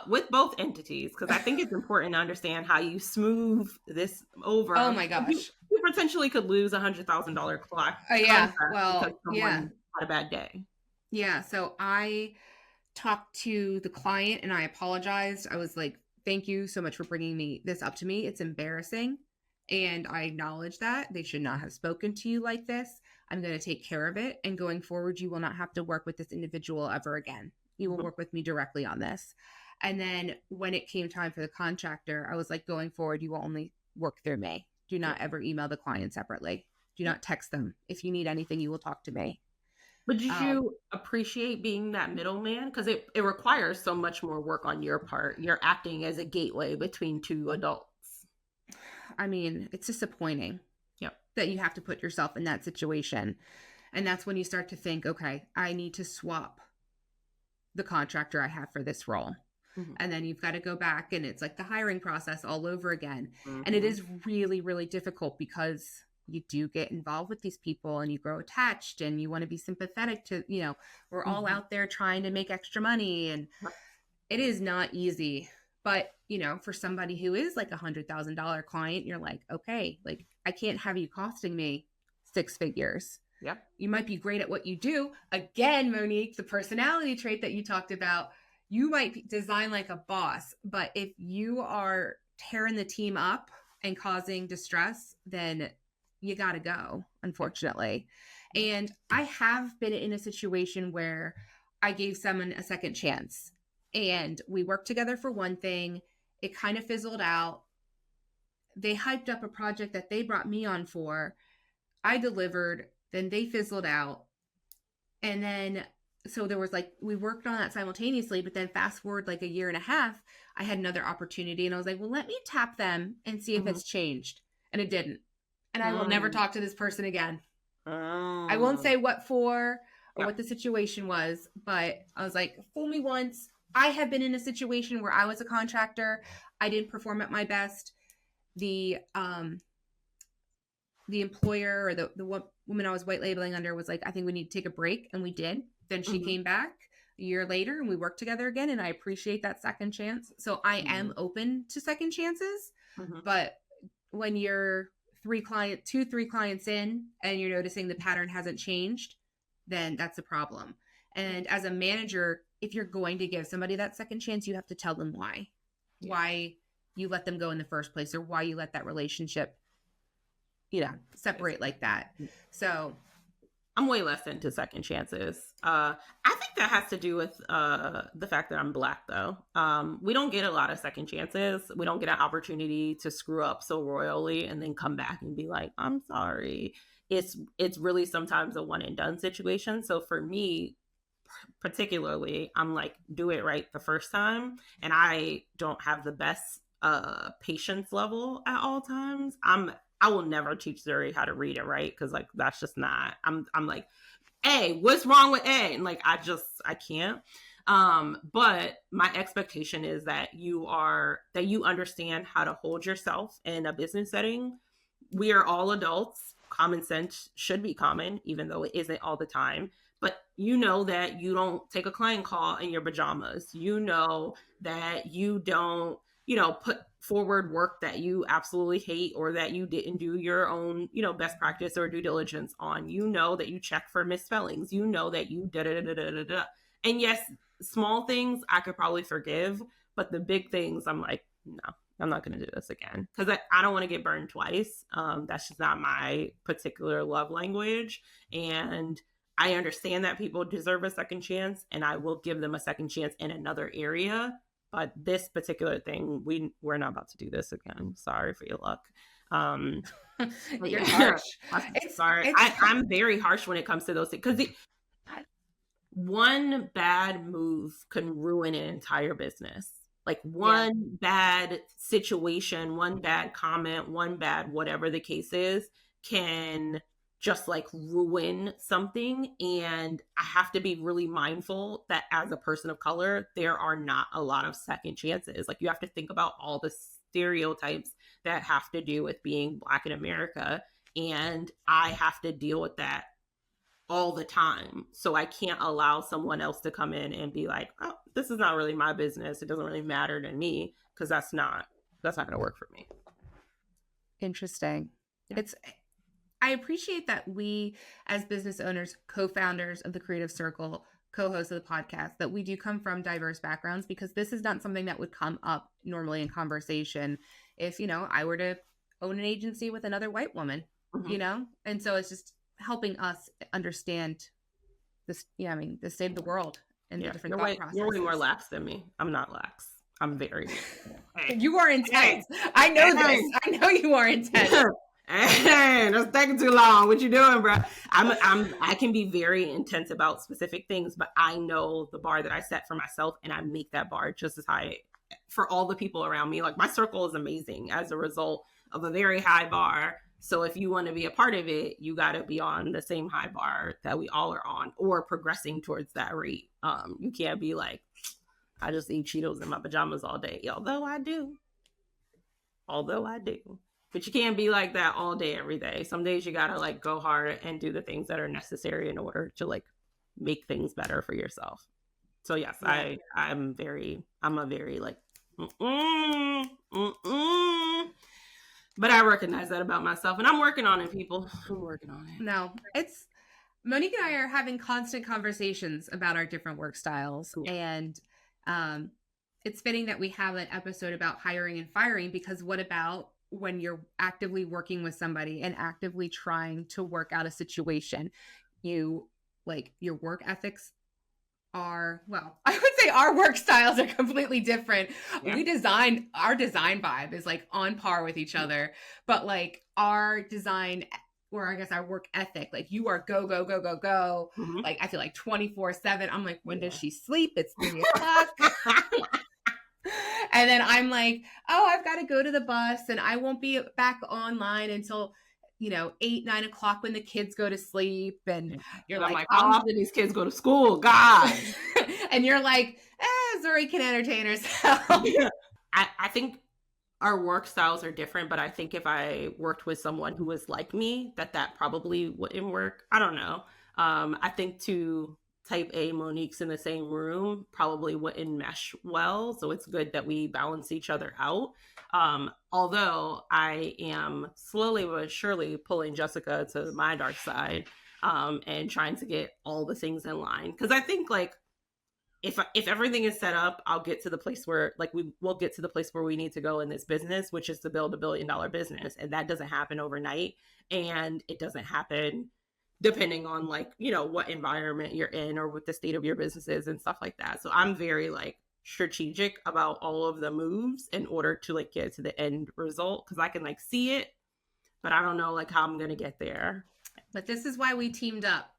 With both entities, because I think it's important to understand how you smooth this Oh over. my You, gosh. you potentially could lose $100,000 Yeah. contract because Well, yeah. someone had a bad day. Yeah. So I talked to the client and I apologized. I was like thank you so much for bringing this up to me. It's embarrassing. And I acknowledge that they should not have spoken to you like this. I'm going to take care of it. And going forward, you will not have to work with this individual ever again. You will work with me directly on this. And then when it came time for the contractor, I was like, going forward, you will only work through me. Do not ever email the client separately. Do not text them. If you need anything, you will talk to me. But did you appreciate being that middleman? Because it requires so much more work on your part. You're acting as a gateway between two adults. I mean, it's disappointing that you have to put yourself in that situation. And that's when you start to think, okay, I need to swap the contractor I have for this role. Mm-hmm. And then you've got to go back, and it's like the hiring process all over again. Mm-hmm. And it is really, really difficult because you do get involved with these people and you grow attached and you want to be sympathetic to, we're all out there trying to make extra money, and it is not easy. But, for somebody who is like $100,000 client, you're like, okay, like I can't have you costing me 6 figures. Yeah. You might be great at what you do. Again, Monique, the personality trait that you talked about, you might design like a boss, but if you are tearing the team up and causing distress, then you got to go, unfortunately. And I have been in a situation where I gave someone a second chance, and we worked together for one thing. It kind of fizzled out. They hyped up a project that they brought me on for. I delivered, then they fizzled out. And then, so there was like, we worked on that simultaneously, but then fast forward like a year and a half, I had another opportunity, and I was like, well, let me tap them and see if it's changed. And it didn't. And I will never talk to this person again. I won't say what for or what the situation was, but I was like, fool me once. I have been in a situation where I was a contractor. I didn't perform at my best. The employer or the woman I was white labeling under was like, I think we need to take a break. And we did. Then she came back a year later and we worked together again. And I appreciate that second chance. So I am open to second chances. But when you're 3 clients in and you're noticing the pattern hasn't changed, then that's a problem. And as a manager, if you're going to give somebody that second chance, you have to tell them why you let them go in the first place, or why you let that relationship, separate like that. So I'm way less into second chances. I think that has to do with the fact that I'm Black, though. We don't get a lot of second chances. We don't get an opportunity to screw up so royally and then come back and be like, I'm sorry. It's really sometimes a one and done situation. So for me, particularly, I'm like, do it right the first time. And I don't have the best patience level at all times. I will never teach Zuri how to read it right, because like that's just not. I'm like, A, what's wrong with A? And like I can't. But my expectation is that you understand how to hold yourself in a business setting. We are all adults. Common sense should be common, even though it isn't all the time. But you know that you don't take a client call in your pajamas. You know that you don't, put forward work that you absolutely hate, or that you didn't do your own, best practice or due diligence on. You know that you check for misspellings. You know that you da-da-da-da-da-da. And yes, small things I could probably forgive, but the big things I'm like, no, I'm not going to do this again, because I don't want to get burned twice. That's just not my particular love language. And I understand that people deserve a second chance, and I will give them a second chance in another area. But this particular thing, we're not about to do this again. Sorry for your luck. You're harsh. Sorry. I'm very harsh when it comes to those things, because one bad move can ruin an entire business. Like one bad situation, one bad comment, one bad whatever the case is, can just like ruin something. And I have to be really mindful that as a person of color, there are not a lot of second chances. Like you have to think about all the stereotypes that have to do with being Black in America. And I have to deal with that all the time. So I can't allow someone else to come in and be like, oh, this is not really my business. It doesn't really matter to me, because that's not going to work for me. Interesting. Yeah. I appreciate that we, as business owners, co-founders of the Creative Circle, co-hosts of the podcast that we do come from diverse backgrounds, because this is not something that would come up normally in conversation if, I were to own an agency with another white woman, And so it's just helping us understand this, the state of the world and the different thought processes. You're way more lax than me. I'm not lax. I'm very. Hey. You are intense. Hey. I know this. I know you are intense. Hey, that's taking too long. What you doing, bro? I can be very intense about specific things, but I know the bar that I set for myself, and I make that bar just as high for all the people around me. Like, my circle is amazing as a result of a very high bar. So if you want to be a part of it, you got to be on the same high bar that we all are on, or progressing towards that rate. You can't be like, I just eat Cheetos in my pajamas all day. Although I do. But you can't be like that all day, every day. Some days you got to like go hard and do the things that are necessary in order to like make things better for yourself. So yes, yeah. I'm a very like, but I recognize that about myself, and I'm working on it, people. I'm working on it. No, it's Monique and I are having constant conversations about our different work styles. Cool. And it's fitting that we have an episode about hiring and firing, because what about when you're actively working with somebody and actively trying to work out a situation? Your work ethics are, I would say our work styles are completely different. Yeah. Our design vibe is like on par with each other, but like our design, or I guess our work ethic, like you are go, go, go, go, go. Mm-hmm. Like I feel like 24/7. I'm like, when does she sleep? It's 3:00. And then I'm like, I've got to go to the bus, and I won't be back online until 8, 9 o'clock when the kids go to sleep. And you're like, how often do these kids go to school? God. And you're like, Zuri can entertain herself. Yeah. I think our work styles are different, but I think if I worked with someone who was like me, that probably wouldn't work. I don't know. I think two type A Monique's in the same room probably wouldn't mesh well. So it's good that we balance each other out. Although I am slowly but surely pulling Jessica to my dark side, and trying to get all the things in line. Because I think like if everything is set up, I'll get to the place where like we'll get to the place where we need to go in this business, which is to build $1 billion business. And that doesn't happen overnight. And it doesn't happen depending on like, what environment you're in or what the state of your business is and stuff like that. So I'm very like strategic about all of the moves in order to like get to the end result. Cause I can like see it, but I don't know like how I'm going to get there. But this is why we teamed up.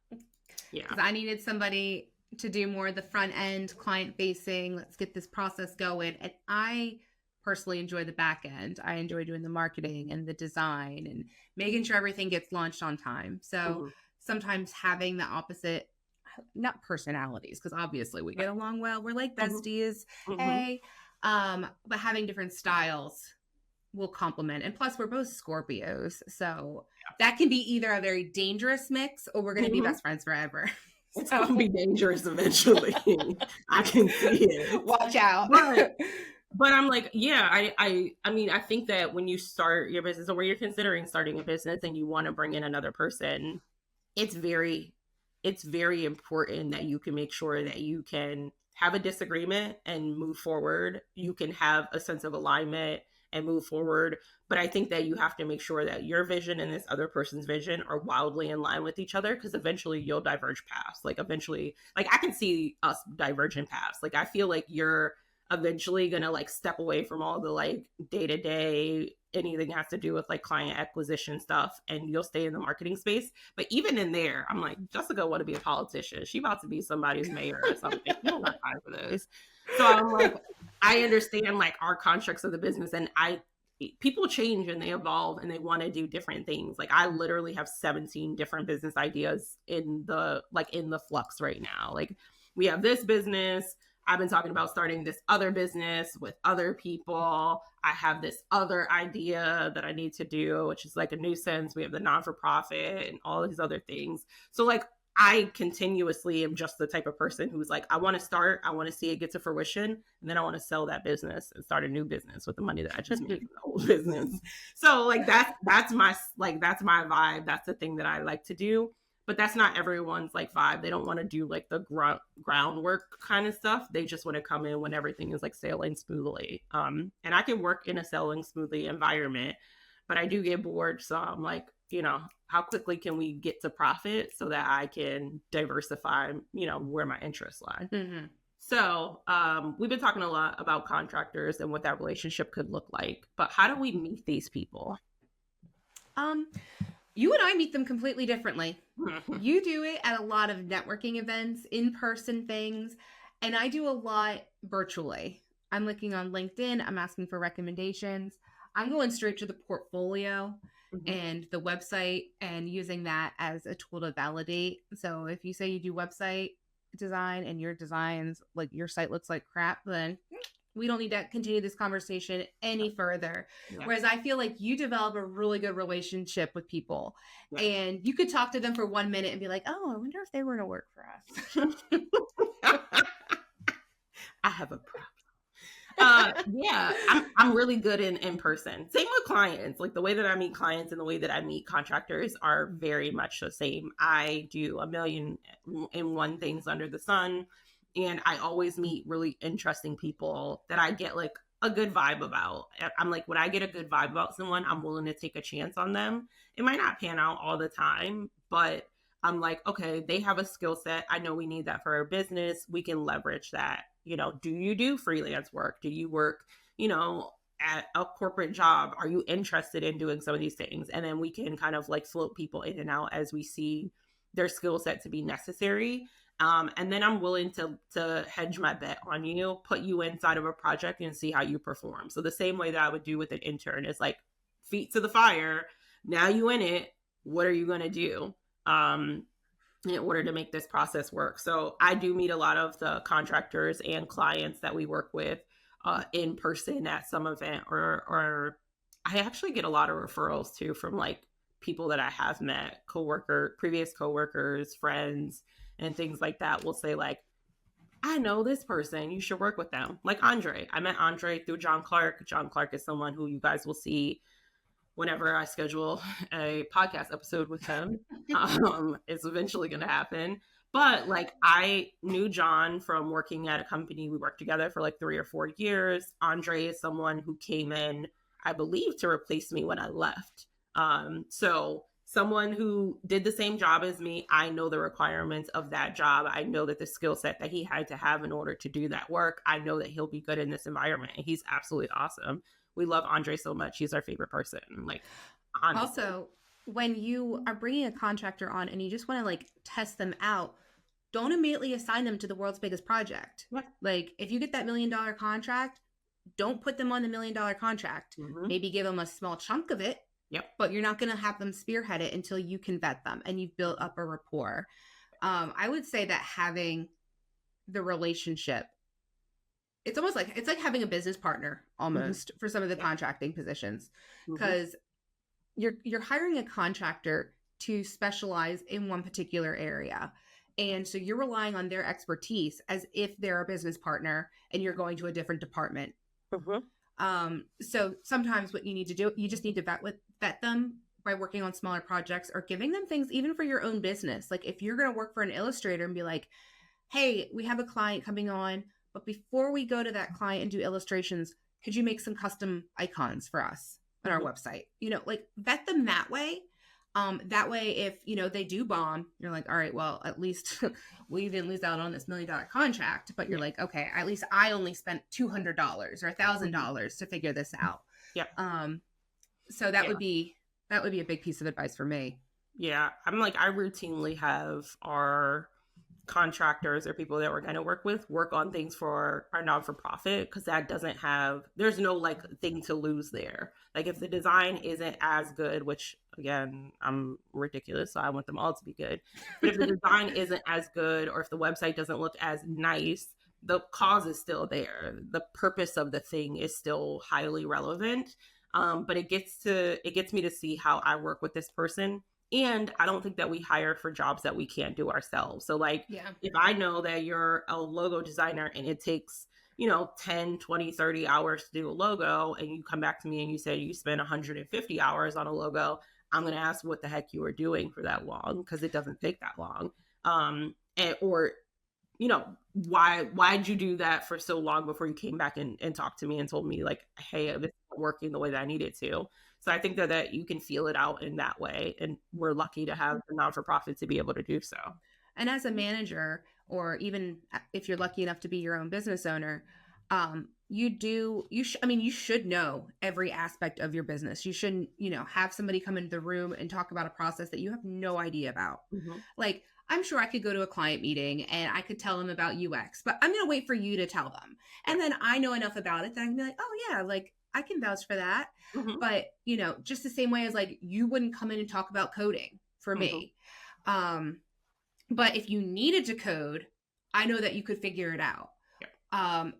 Yeah. Cause I needed somebody to do more of the front end client facing. Let's get this process going. And I personally enjoy the back end. I enjoy doing the marketing and the design and making sure everything gets launched on time. So sometimes having the opposite, not personalities, because obviously we get along well. We're like besties. Hey, but having different styles will complement. And plus we're both Scorpios. So that can be either a very dangerous mix, or we're going to be best friends forever. It's going to be dangerous eventually. I can see it. Watch out. But I'm like, yeah, I mean, I think that when you start your business, or when you're considering starting a business and you want to bring in another person, it's very important that you can make sure that you can have a disagreement and move forward. You can have a sense of alignment and move forward. But I think that you have to make sure that your vision and this other person's vision are wildly in line with each other, because eventually you'll diverge paths. Like eventually, like I can see us diverging paths. Like I feel like you're eventually going to like step away from all the like day-to-day, anything has to do with like client acquisition stuff, and you'll stay in the marketing space. But even in there, I'm like, Jessica want to be a politician. She about to be somebody's mayor or something. You don't have time for those. So I'm like, I understand like our constructs of the business, and people change and they evolve and they want to do different things. Like I literally have 17 different business ideas in the flux right now. Like we have this business. I've been talking about starting this other business with other people. I have this other idea that I need to do, which is like a nuisance. We have the non-for-profit and all these other things. So like I continuously am just the type of person who's like, I want to start, I want to see it get to fruition, and then I want to sell that business and start a new business with the money that I just made from the old business. So like that's my vibe. That's the thing that I like to do. but that's not everyone's like vibe. They don't want to do like the groundwork kind of stuff. They just want to come in when everything is like sailing smoothly. And I can work in a sailing smoothly environment, but I do get bored. So I'm like, how quickly can we get to profit so that I can diversify, where my interests lie. Mm-hmm. So we've been talking a lot about contractors and what that relationship could look like, but how do we meet these people? You and I meet them completely differently. You do it at a lot of networking events, in-person things, and I do a lot virtually. I'm looking on LinkedIn. I'm asking for recommendations. I'm going straight to the portfolio and the website and using that as a tool to validate. So if you say you do website design and your designs, like your site looks like crap, then we don't need to continue this conversation any further. Yeah. Whereas I feel like you develop a really good relationship with people and you could talk to them for 1 minute and be like, oh, I wonder if they were to work for us. I have a problem. Yeah, I'm really good in person. Same with clients. Like the way that I meet clients and the way that I meet contractors are very much the same. I do a million and one things under the sun. And I always meet really interesting people that I get like a good vibe about. I'm like, when I get a good vibe about someone, I'm willing to take a chance on them. It might not pan out all the time, but I'm like, okay, they have a skill set. I know we need that for our business. We can leverage that. Do you do freelance work? Do you work, at a corporate job? Are you interested in doing some of these things? And then we can kind of like float people in and out as we see their skill set to be necessary. And then I'm willing to hedge my bet on you, put you inside of a project and see how you perform. So the same way that I would do with an intern is like feet to the fire. Now you in it. What are you going to do in order to make this process work? So I do meet a lot of the contractors and clients that we work with in person at some event, or I actually get a lot of referrals too from like people that I have met, previous coworkers, friends, and things like that will say like, I know this person, you should work with them. Like Andre. I met Andre through John Clark. John Clark is someone who you guys will see whenever I schedule a podcast episode with him. It's eventually going to happen. But like I knew John from working at a company. We worked together for like 3 or 4 years. Andre is someone who came in, I believe, to replace me when I left. So someone who did the same job as me, I know the requirements of that job. I know that the skill set that he had to have in order to do that work. I know that he'll be good in this environment. And he's absolutely awesome. We love Andre so much. He's our favorite person. Like, honestly. Also, when you are bringing a contractor on and you just want to like test them out, don't immediately assign them to the world's biggest project. Yeah. Like if you get that $1 million contract, don't put them on the $1 million contract. Maybe give them a small chunk of it. Yep. But you're not going to have them spearhead it until you can vet them and you've built up a rapport. I would say that having the relationship, it's like having a business partner almost for some of the contracting positions, because you're hiring a contractor to specialize in one particular area. And so you're relying on their expertise as if they're a business partner and you're going to a different department. So sometimes what you need to do, you just need to vet them by working on smaller projects or giving them things even for your own business. Like if you're going to work for an illustrator and be like, hey, we have a client coming on, but before we go to that client and do illustrations, could you make some custom icons for us on our website? Like vet them that way. That way, if, they do bomb, you're like, all right, well, at least we didn't lose out on this $1 million contract, but you're like, okay, at least I only spent $200 or $1,000 to figure this out. Yeah. So that would be a big piece of advice for me. Yeah. I routinely have our contractors or people that we're going to work on things for our non-for-profit, because there's no like thing to lose there. Like if the design isn't as good, which again, I'm ridiculous, so I want them all to be good. But if the design isn't as good, or if the website doesn't look as nice, the cause is still there. The purpose of the thing is still highly relevant. But it gets me to see how I work with this person. And I don't think that we hire for jobs that we can't do ourselves. So like, if I know that you're a logo designer and it takes, 10, 20, 30 hours to do a logo, and you come back to me and you say you spend 150 hours on a logo, I'm going to ask what the heck you were doing for that long, because it doesn't take that long. Or, why'd you do that for so long before you came back and talked to me and told me like, hey, this isn't working the way that I need it to. So I think that you can feel it out in that way. And we're lucky to have the non-for-profit to be able to do so. And as a manager, or even if you're lucky enough to be your own business owner, you should know every aspect of your business. You shouldn't, have somebody come into the room and talk about a process that you have no idea about. Mm-hmm. Like, I'm sure I could go to a client meeting and I could tell them about UX, but I'm going to wait for you to tell them. And then I know enough about it that I can be like, oh yeah, like I can vouch for that. Mm-hmm. But, just the same way as like, you wouldn't come in and talk about coding for me. But if you needed to code, I know that you could figure it out.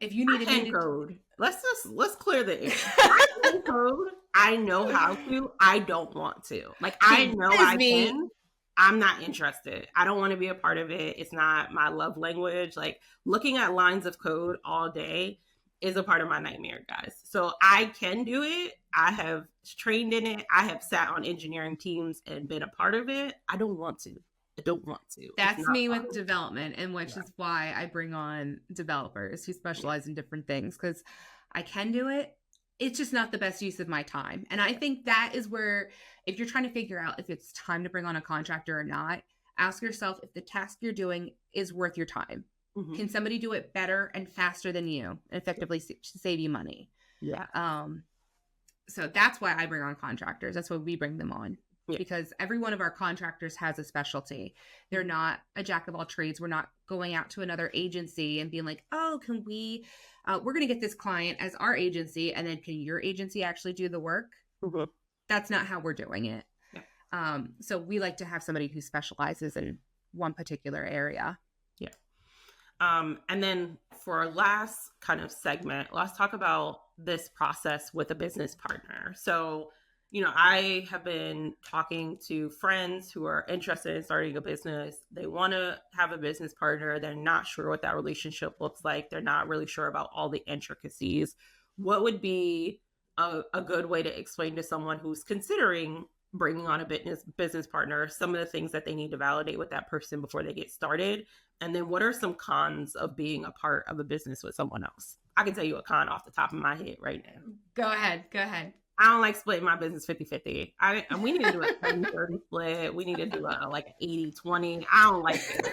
If you needed to code, let's clear the air. I can code. I know how to. I don't want to. Like, I know I can. I'm not interested. I don't want to be a part of it. It's not my love language. Like, looking at lines of code all day is a part of my nightmare, guys. So I can do it. I have trained in it. I have sat on engineering teams and been a part of it. I don't want to. I don't want to. That's me with development, and which is why I bring on developers who specialize in different things, because I can do it. It's just not the best use of my time. And I think that is where, if you're trying to figure out if it's time to bring on a contractor or not, ask yourself if the task you're doing is worth your time. Mm-hmm. Can somebody do it better and faster than you and effectively save you money? Yeah. So that's why I bring on contractors. That's why we bring them on. Yeah. Because every one of our contractors has a specialty. They're not a jack of all trades. We're not going out to another agency and being like, oh, can we, we're going to get this client as our agency, and then can your agency actually do the work? Mm-hmm. That's not how we're doing it. Yeah. So we like to have somebody who specializes in one particular area. Yeah. And then for our last kind of segment, let's talk about this process with a business partner. So, I have been talking to friends who are interested in starting a business. They want to have a business partner. They're not sure what that relationship looks like. They're not really sure about all the intricacies. What would be a good way to explain to someone who's considering bringing on a business partner some of the things that they need to validate with that person before they get started? And then what are some cons of being a part of a business with someone else? I can tell you a con off the top of my head right now. Go ahead. I don't like splitting my business 50-50. We need to do a 70-30 split. We need to do like 80-20. I don't like it.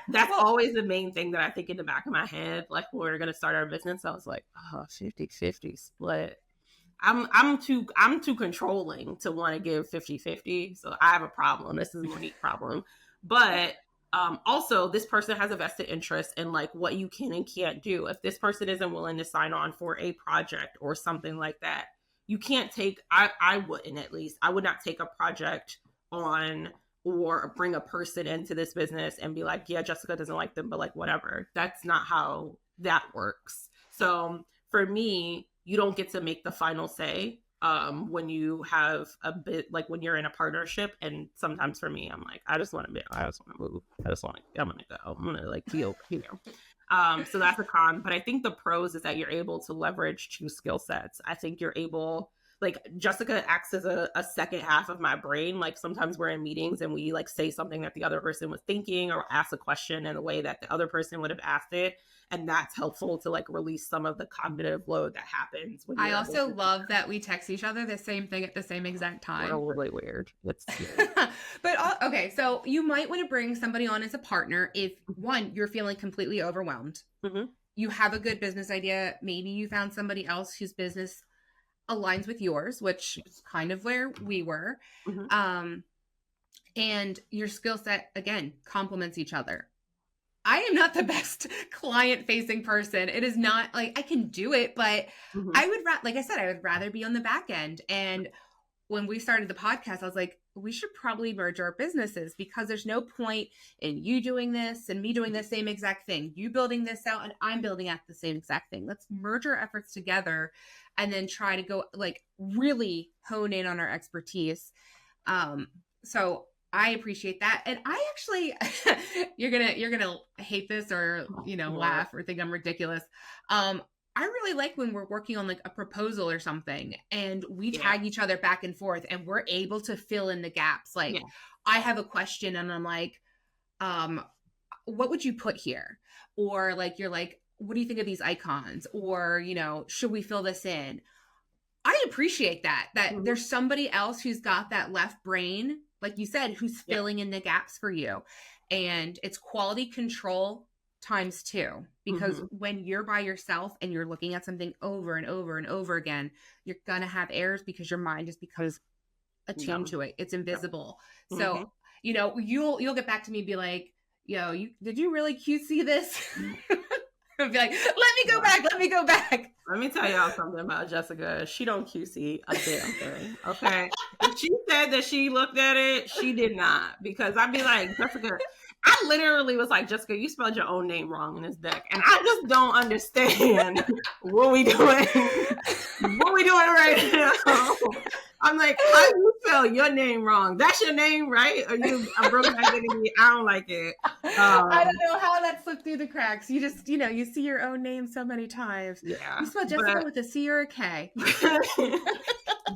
That's always the main thing that I think in the back of my head. Like, when we're going to start our business, I was like, 50-50 split. I'm too controlling to want to give 50-50. So I have a problem. This is a Monique problem. But also, this person has a vested interest in like what you can and can't do. If this person isn't willing to sign on for a project or something like that, you can't take, I wouldn't, at least, I would not take a project on or bring a person into this business and be like, yeah, Jessica doesn't like them, but like, whatever. That's not how that works. So for me, you don't get to make the final say when you have a bit, like when you're in a partnership. And sometimes for me, I'm like, I just want to move. I'm going to go. I'm going to like be over here. So that's a con. But I think the pros is that you're able to leverage two skill sets. I think you're able, like, Jessica acts as a second half of my brain. Like, sometimes we're in meetings and we like say something that the other person was thinking, or ask a question in a way that the other person would have asked it. And that's helpful to like release some of the cognitive load that happens. When I also love that we text each other the same thing at the same exact time. We're really weird. But okay, so you might want to bring somebody on as a partner if, one, you're feeling completely overwhelmed. Mm-hmm. You have a good business idea. Maybe you found somebody else whose business aligns with yours, which is kind of where we were. Mm-hmm. And your skill set, again, complements each other. I am not the best client-facing person. It is not like I can do it, but mm-hmm. I would rather be on the back end. And when we started the podcast, I was like, we should probably merge our businesses, because there's no point in you doing this and me doing the same exact thing. You building this out and I'm building out the same exact thing. Let's merge our efforts together and then try to go like really hone in on our expertise. So I appreciate that. And I actually, you're going to hate this or, laugh or think I'm ridiculous. I really like when we're working on like a proposal or something and we Yeah. tag each other back and forth and we're able to fill in the gaps. Like Yeah. I have a question and I'm like, what would you put here? Or like, you're like, what do you think of these icons? Or, should we fill this in? I appreciate that Mhm. there's somebody else who's got that left brain, like you said, who's Yeah. filling in the gaps for you. And it's quality control times two, because Mhm. when you're by yourself and you're looking at something over and over and over again, you're going to have errors because your mind just becomes attuned Yum. to it. It's Yep. invisible. So, Mhm. you'll get back to me and be like, yo, did you really QC this? I'll be like, let me go back. Let me go back. Let me tell y'all something about Jessica. She don't QC a damn thing. Okay. If she said that she looked at it, she did not. Because I'd be like, Jessica, I literally was like, Jessica, you spelled your own name wrong in this deck. And I just don't understand what we doing. What we doing right now? I'm like, how do you spell your name wrong? That's your name, right? Or you a broken identity? I don't like it. I don't know how that slipped through the cracks. You just, you see your own name so many times. Yeah. You spell Jessica with a C or a K.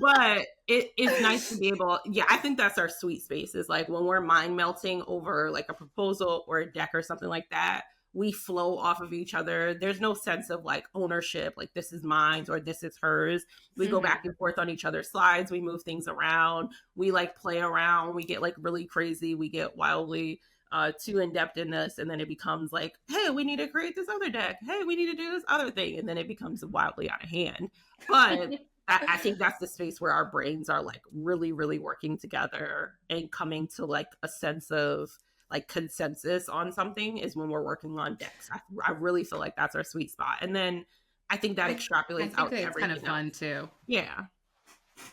But it's nice to be able, I think that's our sweet space, is like when we're mind melting over like a proposal or a deck or something like that, we flow off of each other. There's no sense of like ownership, like this is mine or this is hers. We go back and forth on each other's slides. We move things around. We like play around. We get like really crazy. We get wildly too in depth in this. And then it becomes like, hey, we need to create this other deck. Hey, we need to do this other thing. And then it becomes wildly out of hand. But I think that's the space where our brains are like really, really working together and coming to like a sense of like consensus on something, is when we're working on decks. I really feel like that's our sweet spot. And then I think that extrapolates out to it's everything kind of fun too. Yeah.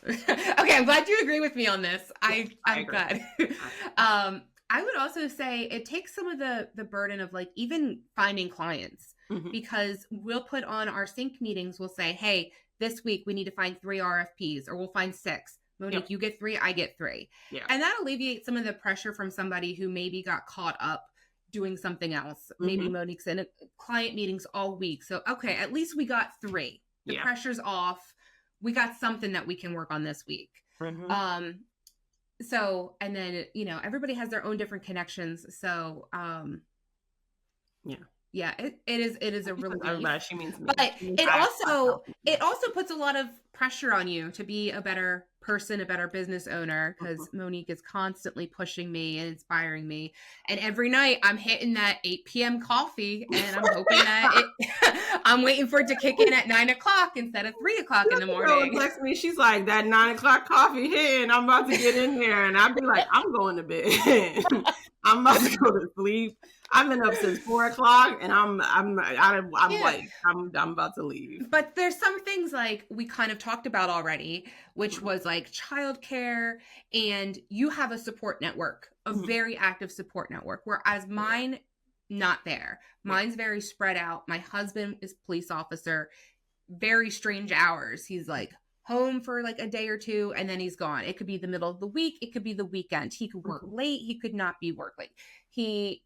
Okay, I'm glad you agree with me on this. I'm agree. good. I would also say it takes some of the burden of like even finding clients, because we'll put on our sync meetings, we'll say, hey, this week we need to find 3 RFPs, or we'll find 6. Monique, you get 3, I get 3. Yeah. And that alleviates some of the pressure from somebody who maybe got caught up doing something else. Maybe Monique's in client meetings all week. So, okay, at least we got 3. The pressure's off. We got something that we can work on this week. So, and then, everybody has their own different connections. So, it is a relief. She means me. But it also puts a lot of pressure on you to be a better person, a better business owner, because Monique is constantly pushing me and inspiring me. And every night I'm hitting that 8 p.m. coffee, and I'm hoping that I'm waiting for it to kick in at 9 o'clock instead of 3 o'clock in the morning. Text me, she's like, that 9 o'clock coffee hitting, I'm about to get in there. And I'd be like, I'm going to bed. I'm about to go to sleep. I've been up since 4 o'clock, and I'm like, I'm about to leave. But there's some things like we kind of talked about already, which was like childcare, and you have a support network, a very active support network, whereas mine, not there. Mine's very spread out. My husband is a police officer, very strange hours. He's like home for like a day or two, and then he's gone. It could be the middle of the week. It could be the weekend. He could work late. He could not be work late. He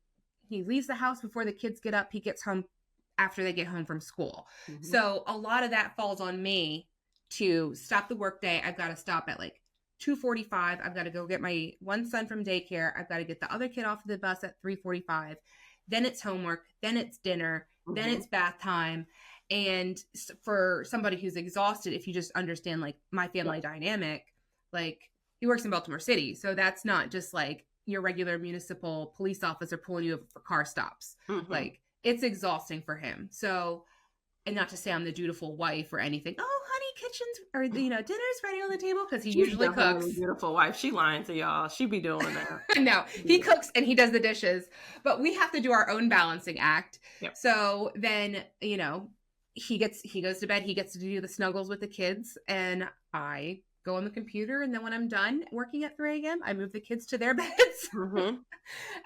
leaves the house before the kids get up. He gets home after they get home from school. So a lot of that falls on me to stop the workday. I've got to stop at like 2:45. I've got to go get my one son from daycare. I've got to get the other kid off the bus at 3:45. Then it's homework. Then it's dinner. Then it's bath time. And for somebody who's exhausted, if you just understand like my family dynamic, like he works in Baltimore City. So that's not just like your regular municipal police officer pulling you over for car stops. Like it's exhausting for him. So, and not to say I'm the dutiful wife or anything. Oh, honey, kitchen's, or dinner's ready on the table, because he usually cooks. Beautiful wife. She lying to y'all. She be doing that. No, he cooks and he does the dishes, but we have to do our own balancing act. So then, he goes to bed, he gets to do the snuggles with the kids, and I go on the computer, and then when I'm done working at 3 a.m., I move the kids to their beds.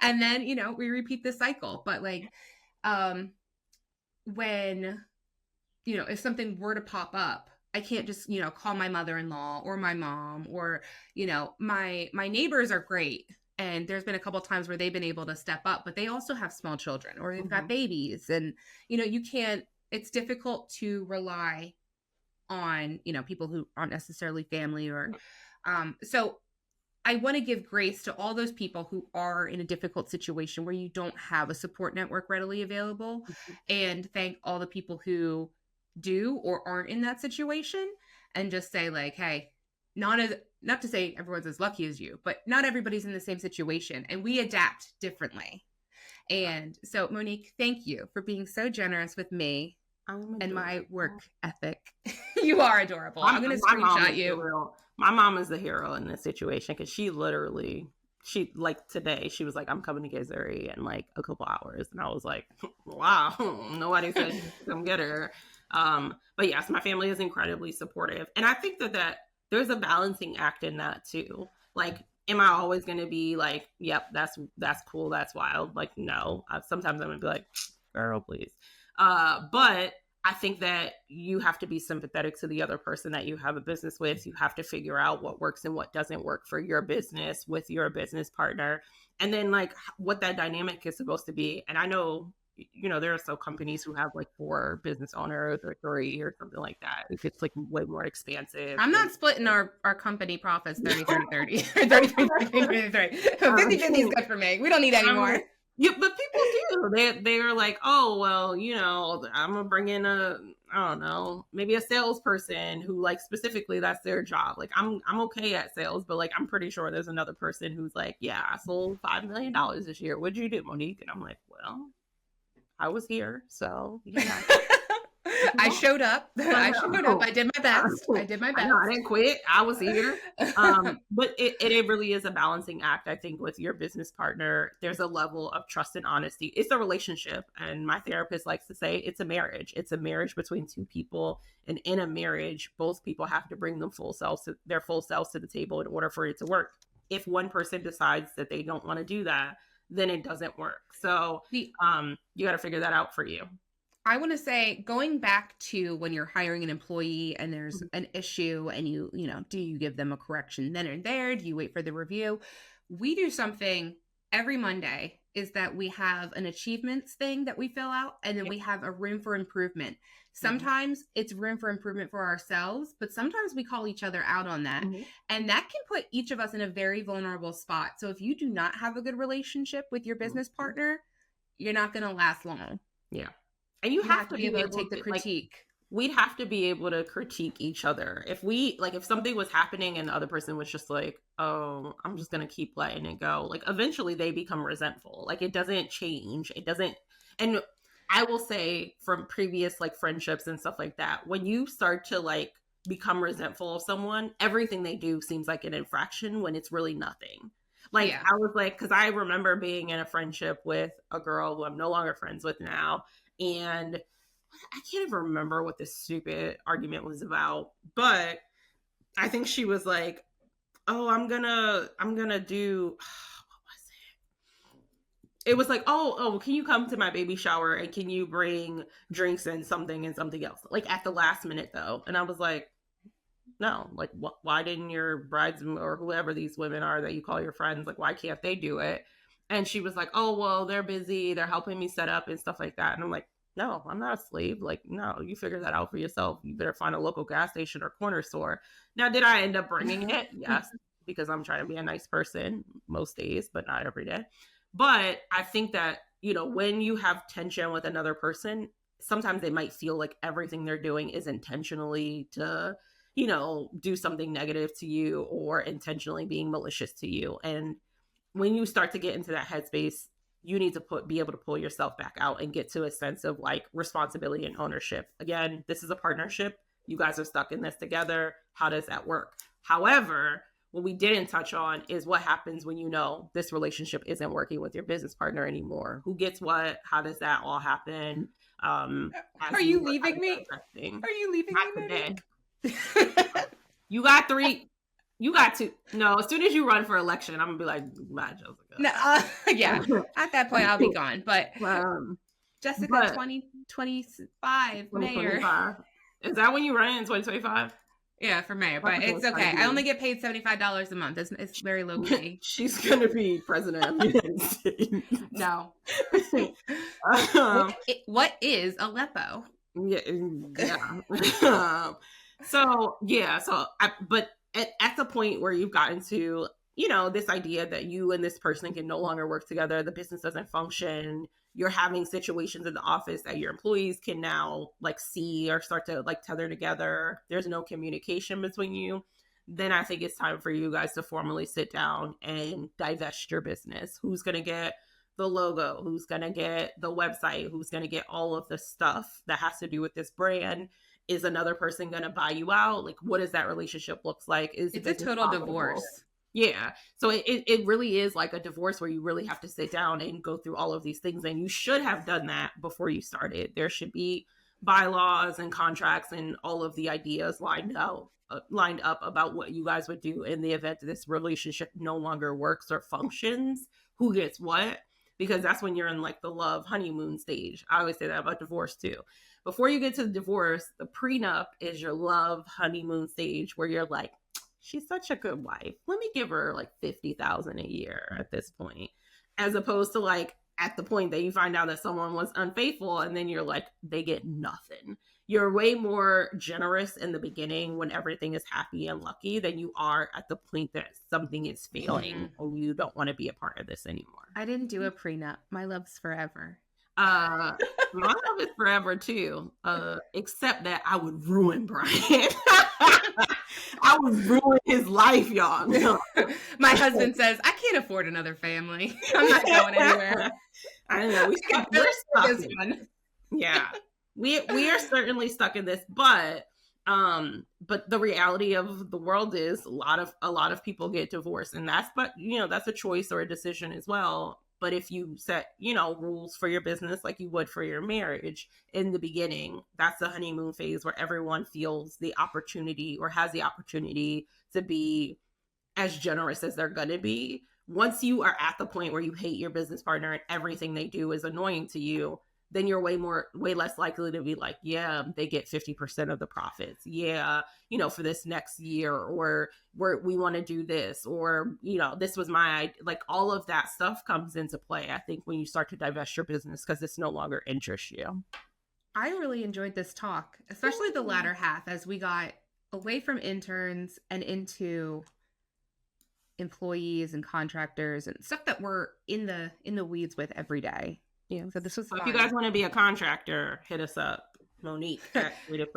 And then, we repeat the cycle. But like, when, if something were to pop up, I can't just, call my mother-in-law or my mom, or, my neighbors are great. And there's been a couple of times where they've been able to step up, but they also have small children, or they've got babies, and, you can't it's difficult to rely on, people who aren't necessarily family or, so I want to give grace to all those people who are in a difficult situation where you don't have a support network readily available, and thank all the people who do or aren't in that situation, and just say like, hey, not to say everyone's as lucky as you, but not everybody's in the same situation, and we adapt differently. And so, Monique, thank you for being so generous with me and my work ethic. You are adorable. I'm going to screenshot you. My mom is the hero in this situation, because she like today, she was like, I'm coming to get Zuri in like a couple hours. And I was like, wow, nobody said come get her. But yes, my family is incredibly supportive. And I think that there's a balancing act in that too. Like, am I always going to be like, yep, that's cool, that's wild? Like, no. Sometimes I'm going to be like, girl, please. But I think that you have to be sympathetic to the other person that you have a business with. You have to figure out what works and what doesn't work for your business with your business partner. And then like what that dynamic is supposed to be. And I know, there are some companies who have like 4 business owners or 3 or something like that. If it's like way more expansive. I'm not splitting our company profits 30-30-30 or 30-30-30. 50-50 is good for me. We don't need any more. Yeah, but people do. They're like, oh, well, I'm going to bring in maybe a salesperson who like specifically that's their job. Like I'm okay at sales, but like, I'm pretty sure there's another person who's like, yeah, I sold $5 million this year. What'd you do, Monique? And I'm like, well, I was here. So yeah. I showed up. I did my best. I didn't quit. I was here. But it really is a balancing act. I think with your business partner, there's a level of trust and honesty. It's a relationship. And my therapist likes to say it's a marriage. It's a marriage between 2 people. And in a marriage, both people have to bring their full selves to the table in order for it to work. If one person decides that they don't want to do that, then it doesn't work. So you got to figure that out for you. I want to say, going back to when you're hiring an employee and there's an issue and do you give them a correction then and there? Do you wait for the review? We do something every Monday, is that we have an achievements thing that we fill out, and then we have a room for improvement. Sometimes it's room for improvement for ourselves, but sometimes we call each other out on that. And that can put each of us in a very vulnerable spot. So if you do not have a good relationship with your business partner, you're not going to last long. Yeah. And you have to be able to take the critique. Like, we'd have to be able to critique each other. If something was happening and the other person was just like, oh, I'm just going to keep letting it go. Like, eventually they become resentful. Like, it doesn't change. It doesn't. And I will say, from previous like friendships and stuff like that, when you start to like become resentful of someone, everything they do seems like an infraction when it's really nothing. Like, I was like, because I remember being in a friendship with a girl who I'm no longer friends with now. And I can't even remember what this stupid argument was about, but I think she was like, oh, I'm gonna do, what was it? It was like, oh, can you come to my baby shower and can you bring drinks and something else? Like at the last minute though. And I was like, no, like why didn't your brides or whoever these women are that you call your friends, like why can't they do it? And she was like, oh, well, they're busy. They're helping me set up and stuff like that. And I'm like, no, I'm not a slave. Like, no, you figure that out for yourself. You better find a local gas station or corner store. Now, did I end up bringing it? Yes, because I'm trying to be a nice person most days, but not every day. But I think that, when you have tension with another person, sometimes they might feel like everything they're doing is intentionally to, do something negative to you or intentionally being malicious to you. And when you start to get into that headspace, you need to be able to pull yourself back out and get to a sense of like responsibility and ownership. Again, this is a partnership. You guys are stuck in this together. How does that work? However, what we didn't touch on is what happens when this relationship isn't working with your business partner anymore. Who gets what? How does that all happen? Are you leaving me? Are you leaving me? You got 3. You got to. No, as soon as you run for election, I'm going to be like, bye, Jessica. No, yeah. At that point, I'll be gone. But Jessica, 2025, mayor. Is that when you run in 2025? Yeah, for mayor. But it's okay. I only get paid $75 a month. It's very low key. She's going to be president of the United States. No. What is Aleppo? Yeah. But at the point where you've gotten to, this idea that you and this person can no longer work together, the business doesn't function, you're having situations in the office that your employees can now like see or start to like tether together, there's no communication between you, then I think it's time for you guys to formally sit down and divest your business. Who's going to get the logo? Who's going to get the website? Who's going to get all of the stuff that has to do with this brand? Is another person going to buy you out? Like, what does that relationship looks like? It's a total divorce. Yeah. So it really is like a divorce where you really have to sit down and go through all of these things. And you should have done that before you started. There should be bylaws and contracts and all of the ideas lined up about what you guys would do in the event this relationship no longer works or functions, who gets what, because that's when you're in like the love honeymoon stage. I always say that about divorce too. Before you get to the divorce, the prenup is your love honeymoon stage where you're like, she's such a good wife. Let me give her like $50,000 a year at this point, as opposed to like at the point that you find out that someone was unfaithful and then you're like, they get nothing. You're way more generous in the beginning when everything is happy and lucky than you are at the point that something is failing or you don't want to be a part of this anymore. I didn't do a prenup. My love's forever. My love is forever too, except that I would ruin Brian. I would ruin his life, y'all. My husband says, I can't afford another family. I'm not going anywhere. I know. We're stuck in this. Yeah. We are certainly stuck in this, but the reality of the world is a lot of people get divorced, and that's a choice or a decision as well. But if you set, rules for your business like you would for your marriage in the beginning, that's the honeymoon phase where everyone feels the opportunity or has the opportunity to be as generous as they're going to be. Once you are at the point where you hate your business partner and everything they do is annoying to you, then you're way less likely to be like, yeah, they get 50% of the profits. Yeah, for this next year, or we want to do this, or, this was like all of that stuff comes into play, I think, when you start to divest your business because it's no longer interests you. I really enjoyed this talk, especially the latter half as we got away from interns and into employees and contractors and stuff that we're in the weeds with every day. Yeah, so this was fun. If you guys want to be a contractor, hit us up, Monique at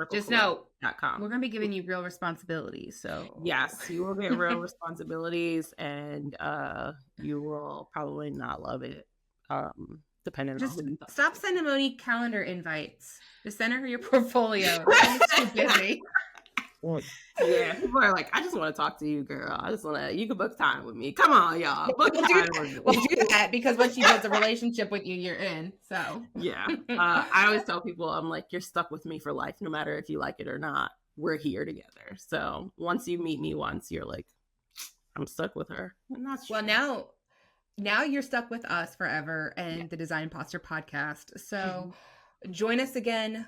Just know we're going to be giving you real responsibilities. So yes, you will get real responsibilities, and you will probably not love it. Depending on stop sending Monique calendar invites. Just send her your portfolio. She's too busy. Yeah, people are like, I just want to talk to you, girl. You can book time with me. Come on, y'all. We'll do that because once she builds a relationship with you, you're in. So yeah. I always tell people, I'm like, you're stuck with me for life, no matter if you like it or not. We're here together. So once you meet me once, you're like, I'm stuck with her. And that's well, now you're stuck with us forever and the Design Impostor podcast. So join us again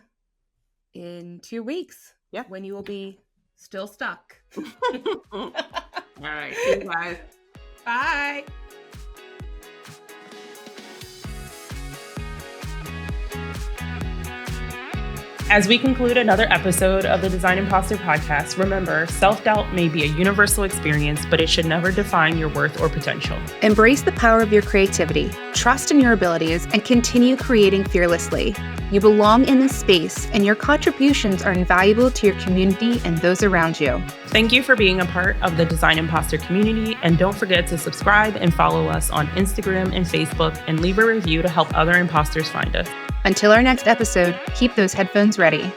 in 2 weeks. Yeah. When you will be still stuck. All right. See you guys. Bye. As we conclude another episode of the Design Impostor podcast, remember, self-doubt may be a universal experience, but it should never define your worth or potential. Embrace the power of your creativity, trust in your abilities, and continue creating fearlessly. You belong in this space, and your contributions are invaluable to your community and those around you. Thank you for being a part of the Design Impostor community, and don't forget to subscribe and follow us on Instagram and Facebook, and leave a review to help other imposters find us. Until our next episode, keep those headphones ready.